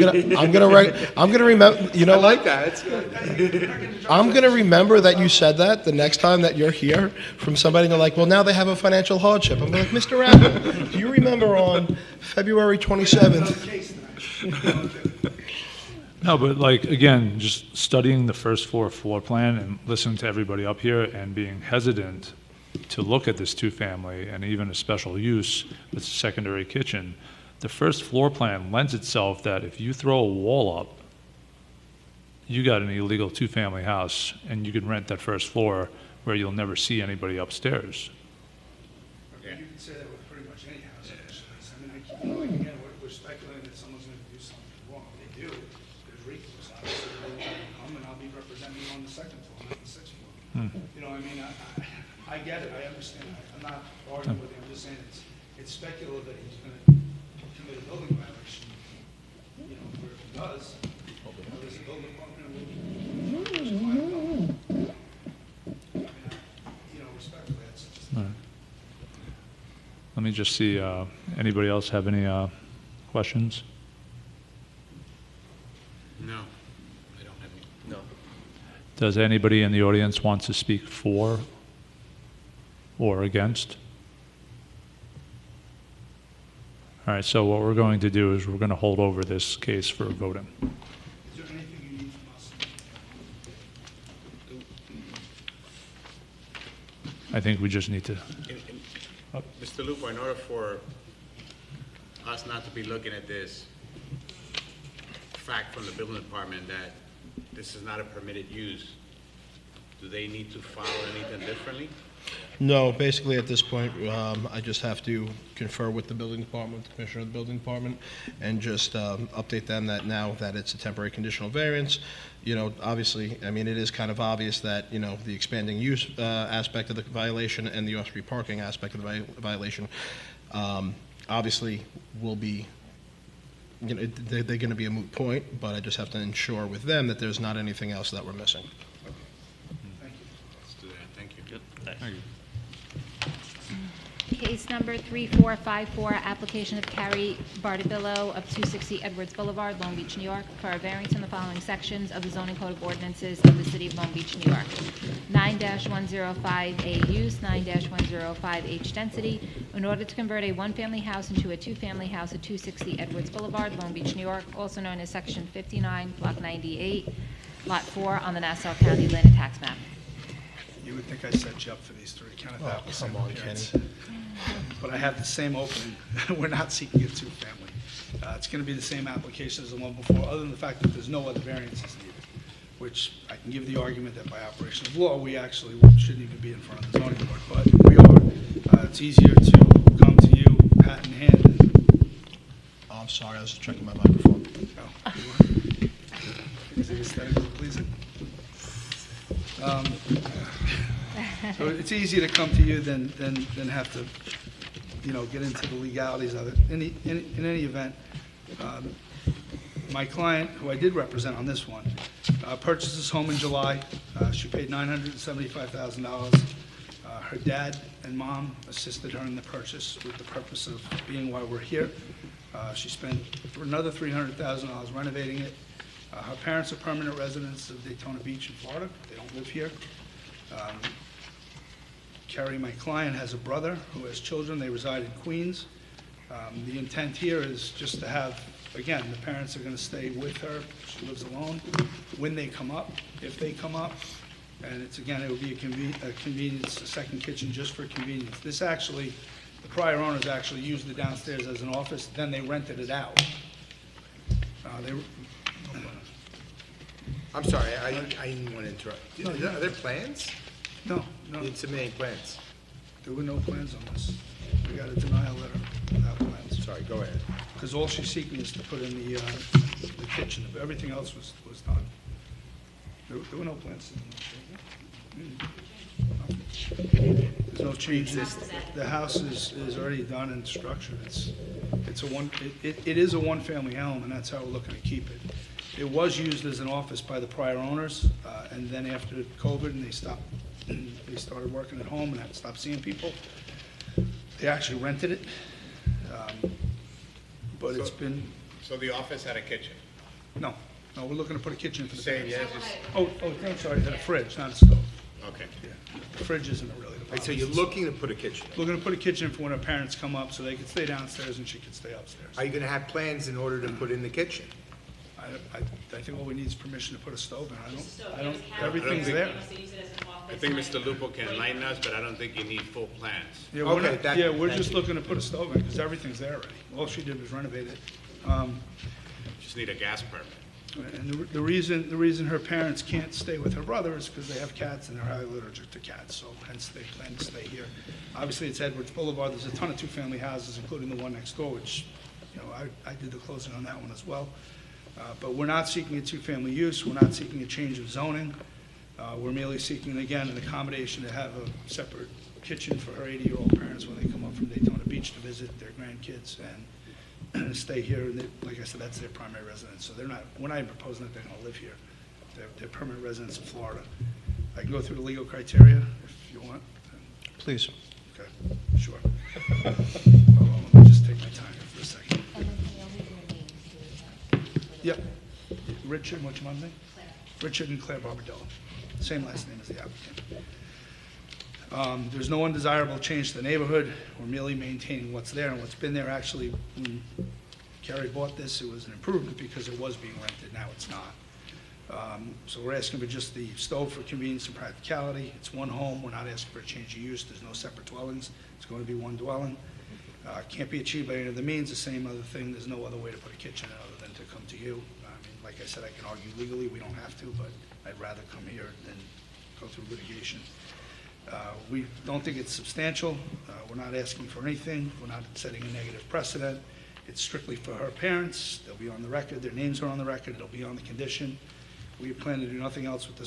gonna remember. You know, I like that. It's good. I'm gonna remember that you said that the next time that you're here from somebody. And they're like, well, now they have a financial hardship. I'm like, Mr. Apple, do you remember on February 27th? No, but again, just studying the first floor plan and listening to everybody up here and being hesitant to look at this 2-family and even a special use with a secondary kitchen, the first floor plan lends itself that if you throw a wall up, you got an illegal 2-family house, and you can rent that first floor where you'll never see anybody upstairs. You can say that with pretty much any house. I mean, again, we're speculating that someone's going to do something wrong. If they do, there's recourse. Obviously, they'll come and I'll be representing you on the 2nd floor, not the 6th floor. You know, I mean, I get it. I understand. I'm not arguing with you. I'm just saying it's speculative that he's going to commit a building violation. Where if he does, there's a building department respectfully, that's just. All right. Let me just see, anybody else have any questions? No, I don't have any. No. Does anybody in the audience want to speak for or against? All right, so what we're going to do is we're going to hold over this case for voting. Is there anything you need from us? I think we just need to, Mr. Lupo, in order for us not to be looking at this fact from the building department that this is not a permitted use, do they need to follow anything differently? No, basically at this point, I just have to confer with the building department, the commissioner of the building department, and just update them that now that it's a temporary conditional variance. Obviously, I mean, it is kind of obvious that, the expanding use aspect of the violation and the off-street parking aspect of the violation, obviously will be, they're going to be a moot point, but I just have to ensure with them that there's not anything else that we're missing. Thank you. Let's do that. Thank you. Good, thanks. Case number 3454, application of Carrie Bardabillo of 260 Edwards Boulevard, Long Beach, New York, for a variance in the following sections of the zoning code of ordinances of the city of Long Beach, New York. 9-105A use, 9-105H density, in order to convert a one-family house into a two-family house at 260 Edwards Boulevard, Long Beach, New York, also known as Section 59, Block 98, Lot 4 on the Nassau County Land and Tax Map. You would think I set you up for these three, Kenneth Apple, come on, Kenny. But I have the same opening. We're not seeking a two-family. It's going to be the same application as the one before, other than the fact that there's no other variances needed, which I can give the argument that by operation of law, we actually shouldn't even be in front of the zoning board, but we are. It's easier to come to you, hat in hand. Oh, I'm sorry, I was checking my microphone. Is it aesthetically pleasing? So it's easier to come to you than have to, get into the legalities of it. In any event, my client, who I did represent on this one, purchased this home in July. She paid $975,000. Her dad and mom assisted her in the purchase with the purpose of being why we're here. She spent another $300,000 renovating it. Her parents are permanent residents of Daytona Beach in Florida. They don't live here. Carrie, my client, has a brother who has children. They reside in Queens. The intent here is just to have, again, the parents are going to stay with her. She lives alone. When they come up, if they come up, and it's, again, it would be a convenience, a second kitchen just for convenience. This actually, the prior owners actually used the downstairs as an office, then they rented it out. I'm sorry, I didn't want to interrupt. Are there plans? No. You didn't submit any plans? There were no plans on this. We got a denial letter without plans. Sorry, go ahead. Because all she's seeking is to put in the kitchen. Everything else was done. There were no plans. There's no changes. The house is already done and structured. It is a one-family home, and that's how we're looking to keep it. It was used as an office by the prior owners, and then after COVID, and they started working at home and had to stop seeing people. They actually rented it, but it's been. So the office had a kitchen? No, we're looking to put a kitchen for the Same, parents. yes. Oh, I'm sorry, a fridge, not a stove. Okay. Yeah, the fridge isn't really the problem. So you're looking to put a kitchen? We're gonna put a kitchen for when our parents come up, so they can stay downstairs and she can stay upstairs. Are you going to have plans in order to put in the kitchen? I think all we need is permission to put a stove in. Everything's there. I think Mr. Lupo can enlighten us, but I don't think you need full plans. Yeah, we're just looking to put a stove in, because everything's there already. All she did was renovate it. Just need a gas permit. And the reason her parents can't stay with her brother is because they have cats and they're highly allergic to cats, so hence they plan to stay here. Obviously, it's Edwards Boulevard. There's a ton of two-family houses, including the one next door, which, I did the closing on that one as well. But we're not seeking a two-family use. We're not seeking a change of zoning. We're merely seeking, again, an accommodation to have a separate kitchen for her 80-year-old parents when they come up from Daytona Beach to visit their grandkids and stay here. And like I said, that's their primary residence. So we're not even proposing that they're going to live here. They're permanent residents of Florida. I can go through the legal criteria if you want. Please. Okay, sure. Let me just take my time here for a second. Yep. Richard, what's your mom's name? Richard and Claire Barbadello. Same last name as the applicant. There's no undesirable change to the neighborhood. We're merely maintaining what's there and what's been there. Actually, when Carrie bought this, it was an improvement because it was being rented. Now it's not. So we're asking for just the stove for convenience and practicality. It's one home. We're not asking for a change of use. There's no separate dwellings. It's going to be one dwelling. Can't be achieved by any other means. The same other thing. There's no other way to put a kitchen in other than to come to you. I mean, like I said, I can argue legally. We don't have to, but I'd rather come here than go through litigation. We don't think it's substantial. We're not asking for anything. We're not setting a negative precedent. It's strictly for her parents. They'll be on the record. Their names are on the record. It'll be on the condition. We plan to do nothing else with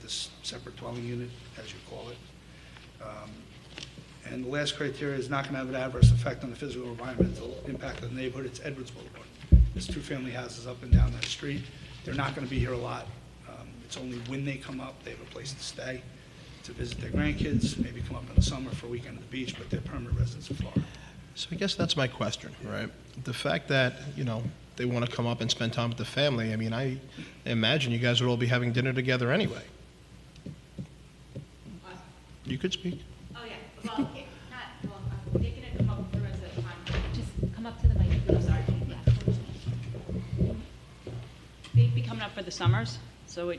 this separate dwelling unit, as you call it. And the last criteria is not going to have an adverse effect on the physical or environmental impact of the neighborhood. It's Edwards Boulevard. There's two-family houses up and down that street. They're not going to be here a lot. It's only when they come up, they have a place to stay, to visit their grandkids, maybe come up in the summer for a weekend at the beach, but they're permanent residents of Florida. So I guess that's my question, right? The fact that, they want to come up and spend time with the family, I mean, I imagine you guys would all be having dinner together anyway. You could speak. Oh, yeah, well, not, well, they can come up through as a time. Just come up to the mic, I'm sorry, yeah. They'd be coming up for the summers, so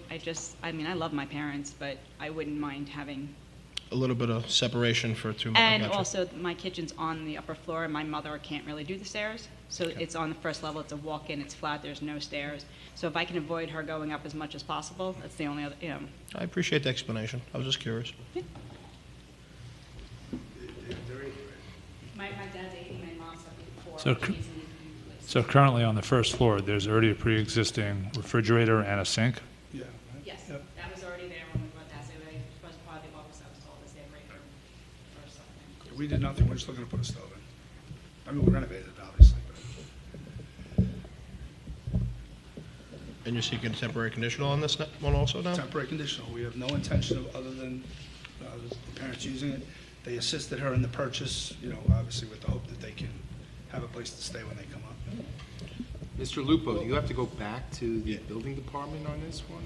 I mean, I love my parents, but I wouldn't mind having, A little bit of separation for 2 months. and also my kitchen's on the upper floor, and my mother can't really do the stairs, so it's on the first level, it's a walk-in, it's flat, there's no stairs. So if I can avoid her going up as much as possible, that's the only other, I appreciate the explanation. I was just curious. My dad's 80, my mom's 74. So, so currently on the first floor, there's already a pre-existing refrigerator and a sink? Yeah. Yes, that was already there when we bought that, so it was part of the office, I was told, is there right or something. We did nothing, we're just looking to put a stove in. I mean, we renovated it, obviously, but And you're seeking temporary conditional on this one also now? temporary conditional. We have no intention of, other than the parents using it. They assisted her in the purchase, you know, obviously with the hope that they can have a place to stay when they come up. Mr. Lupo, do you have to go back to the building department on this one?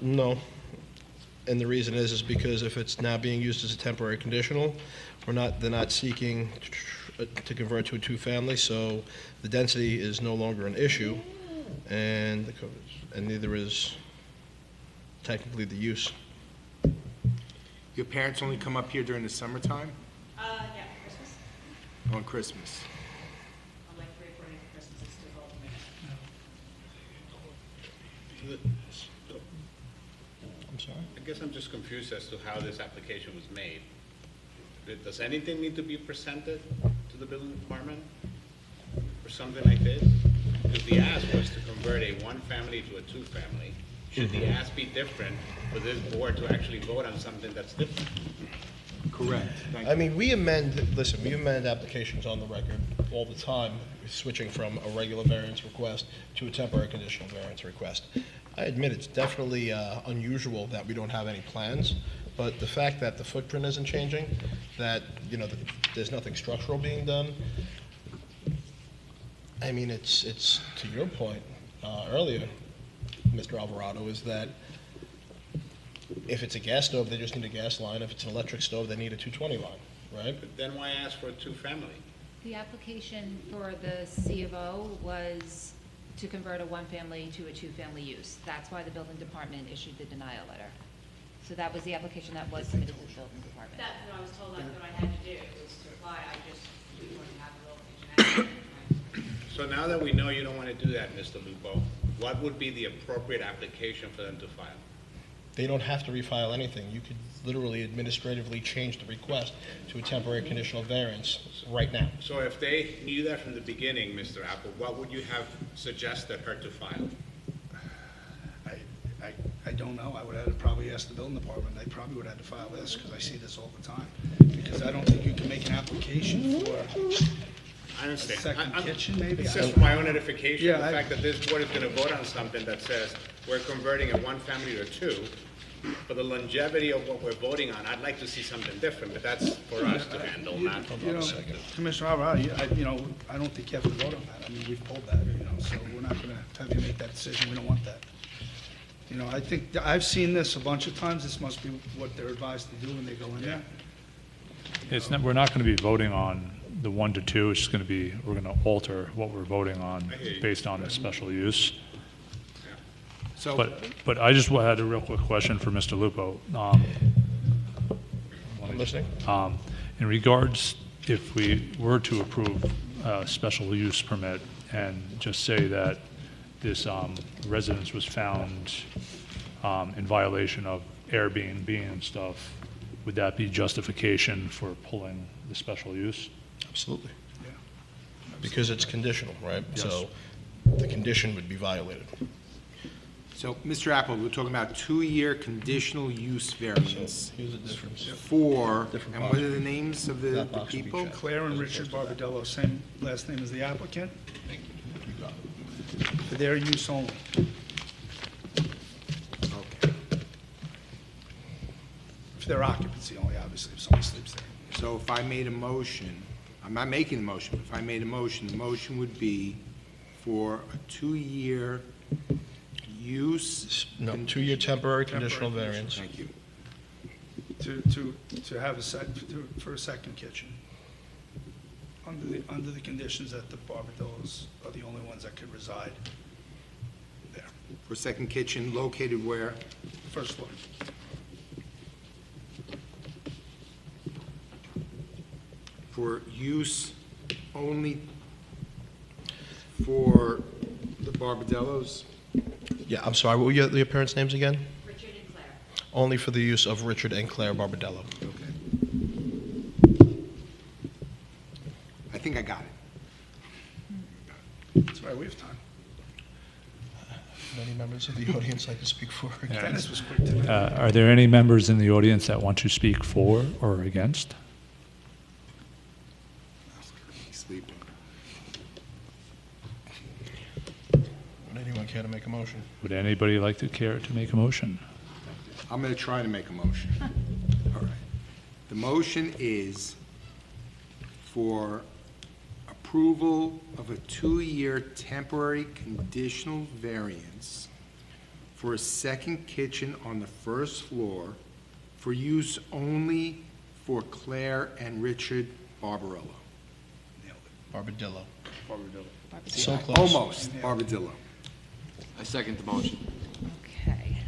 No. And the reason is because if it's now being used as a temporary conditional, they're not seeking to convert to a two-family, so the density is no longer an issue, and neither is technically the use. Your parents only come up here during the summertime? Yeah, Christmas. On Christmas? I'm like 3 or 4 days of Christmas, it's too cold for me. I'm sorry? I guess I'm just confused as to how this application was made. Does anything need to be presented to the building department for something like this? Because the ask was to convert a one-family to a two-family. Should the ask be different for this board to actually vote on something that's different? Correct. I mean, we amend applications on the record all the time, switching from a regular variance request to a temporary conditional variance request. I admit it's definitely unusual that we don't have any plans, but the fact that the footprint isn't changing, that, you know, there's nothing structural being done, I mean, it's to your point earlier, Mr. Alvarado, is that if it's a gas stove, they just need a gas line. If it's an electric stove, they need a 220 line, right? But then why ask for a two-family? The application for the C of O was to convert a one-family to a two-family use. That's why the building department issued the denial letter. So that was the application that was submitted to the building department. That's what I was told that's what I had to do, was to apply, I just didn't want to have a little kitchen. So now that we know you don't want to do that, Mr. Lupo, what would be the appropriate application for them to file? They don't have to refile anything. You could literally administratively change the request to a temporary conditional variance right now. So if they knew that from the beginning, Mr. Apple, what would you have suggested her to file? I don't know. I would have probably asked the building department. They probably would have to file this, because I see this all the time. Because I don't think you can make an application for I understand. second kitchen, maybe? It's I just don't- my own edification, Yeah, the I- fact that this board is going to vote on something that says we're converting a one-family to two. For the longevity of what we're voting on, I'd like to see something different, but that's for us to handle, not. You know, Commissioner Alvarado, I don't think you have to vote on that. I mean, we've pulled that, so we're not gonna have you make that decision. We don't want that. You know, I think, I've seen this a bunch of times. This must be what they're advised to do when they go in there. We're not going to be voting on the 1 to 2, it's just going to be, we're going to alter what we're voting on based on the special use. So- But I just had a real quick question for Mr. Lupo. I'm listening. In regards, if we were to approve a special use permit and just say that this residence was found in violation of Airbnb and stuff, would that be justification for pulling the special use? Absolutely. Because it's conditional, right? Yes. So the condition would be violated. So, Mr. Apple, we're talking about 2-year conditional use variance Here's the difference. for, Different and what are the box. names of the That box would be people? checked. Claire and Richard Barbadello, same last name as the applicant, for their use only. Okay. For their occupancy only, obviously, if someone sleeps there. So if I made a motion, I'm not making a motion, but if I made a motion, the motion would be for a 2-year use. No, 2-year temporary conditional variance. Thank you. to have for a second kitchen, under the conditions that the Barbadillos are the only ones that could reside there. For a second kitchen located where? First floor. For use only for the Barbadillos? Yeah, I'm sorry, what were the appearance names again? Richard and Claire. Only for the use of Richard and Claire Barbadello. Okay. I think I got it. That's right, we have time. Any members of the audience like to speak for or against? Dennis was quick today. Are there any members in the audience that want to speak for or against? He's sleeping. Would anyone care to make a motion? Would anybody like to care to make a motion? I'm going to try to make a motion. All right. The motion is for approval of a 2-year temporary conditional variance for a second kitchen on the first floor for use only for Claire and Richard Barbarello. Barbadillo. Barbadillo. So close. Almost, Barbadillo. I second the motion. Okay.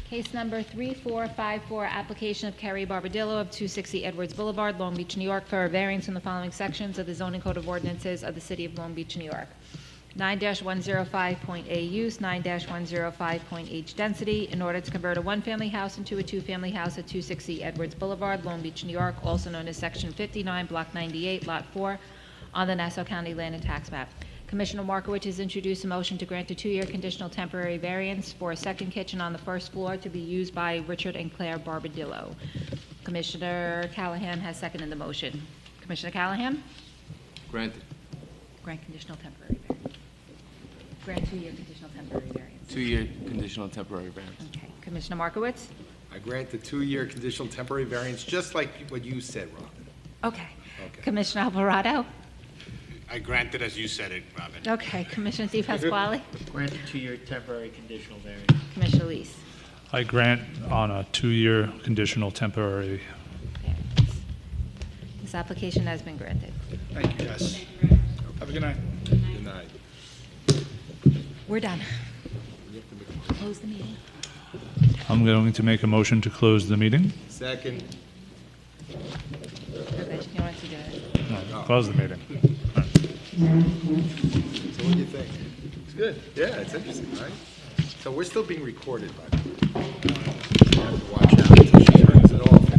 Case number 3454, application of Kerry Barbadillo of 260 Edwards Boulevard, Long Beach, New York, for a variance in the following sections of the zoning code of ordinances of the city of Long Beach, New York. 9-105.A use, 9-105.H density, in order to convert a one-family house into a two-family house at 260 Edwards Boulevard, Long Beach, New York, also known as Section 59, Block 98, Lot 4, on the Nassau County Land and Tax Map. Commissioner Markowitz has introduced a motion to grant a 2-year conditional temporary variance for a second kitchen on the first floor to be used by Richard and Claire Barbadillo. Commissioner Callahan has seconded the motion. Commissioner Callahan? Granted. Grant conditional temporary variance. Grant 2-year conditional temporary variance. 2-year conditional temporary variance. Okay. Commissioner Markowitz? I grant the 2-year conditional temporary variance, just like what you said, Robin. Okay. Commissioner Alvarado? I grant it as you said it, Robin. Okay. Commissioner DePasquale? Grant a 2-year temporary conditional variance. Commissioner Lees? I grant on a 2-year conditional temporary. This application has been granted. Thank you, guys. Have a good night. Good night. We're done. Close the meeting. I'm going to make a motion to close the meeting. Second. Okay, you want to do it? No, close the meeting. So what do you think? It's good. Yeah, it's interesting, right? So we're still being recorded, by the way. You have to watch out until she turns it off.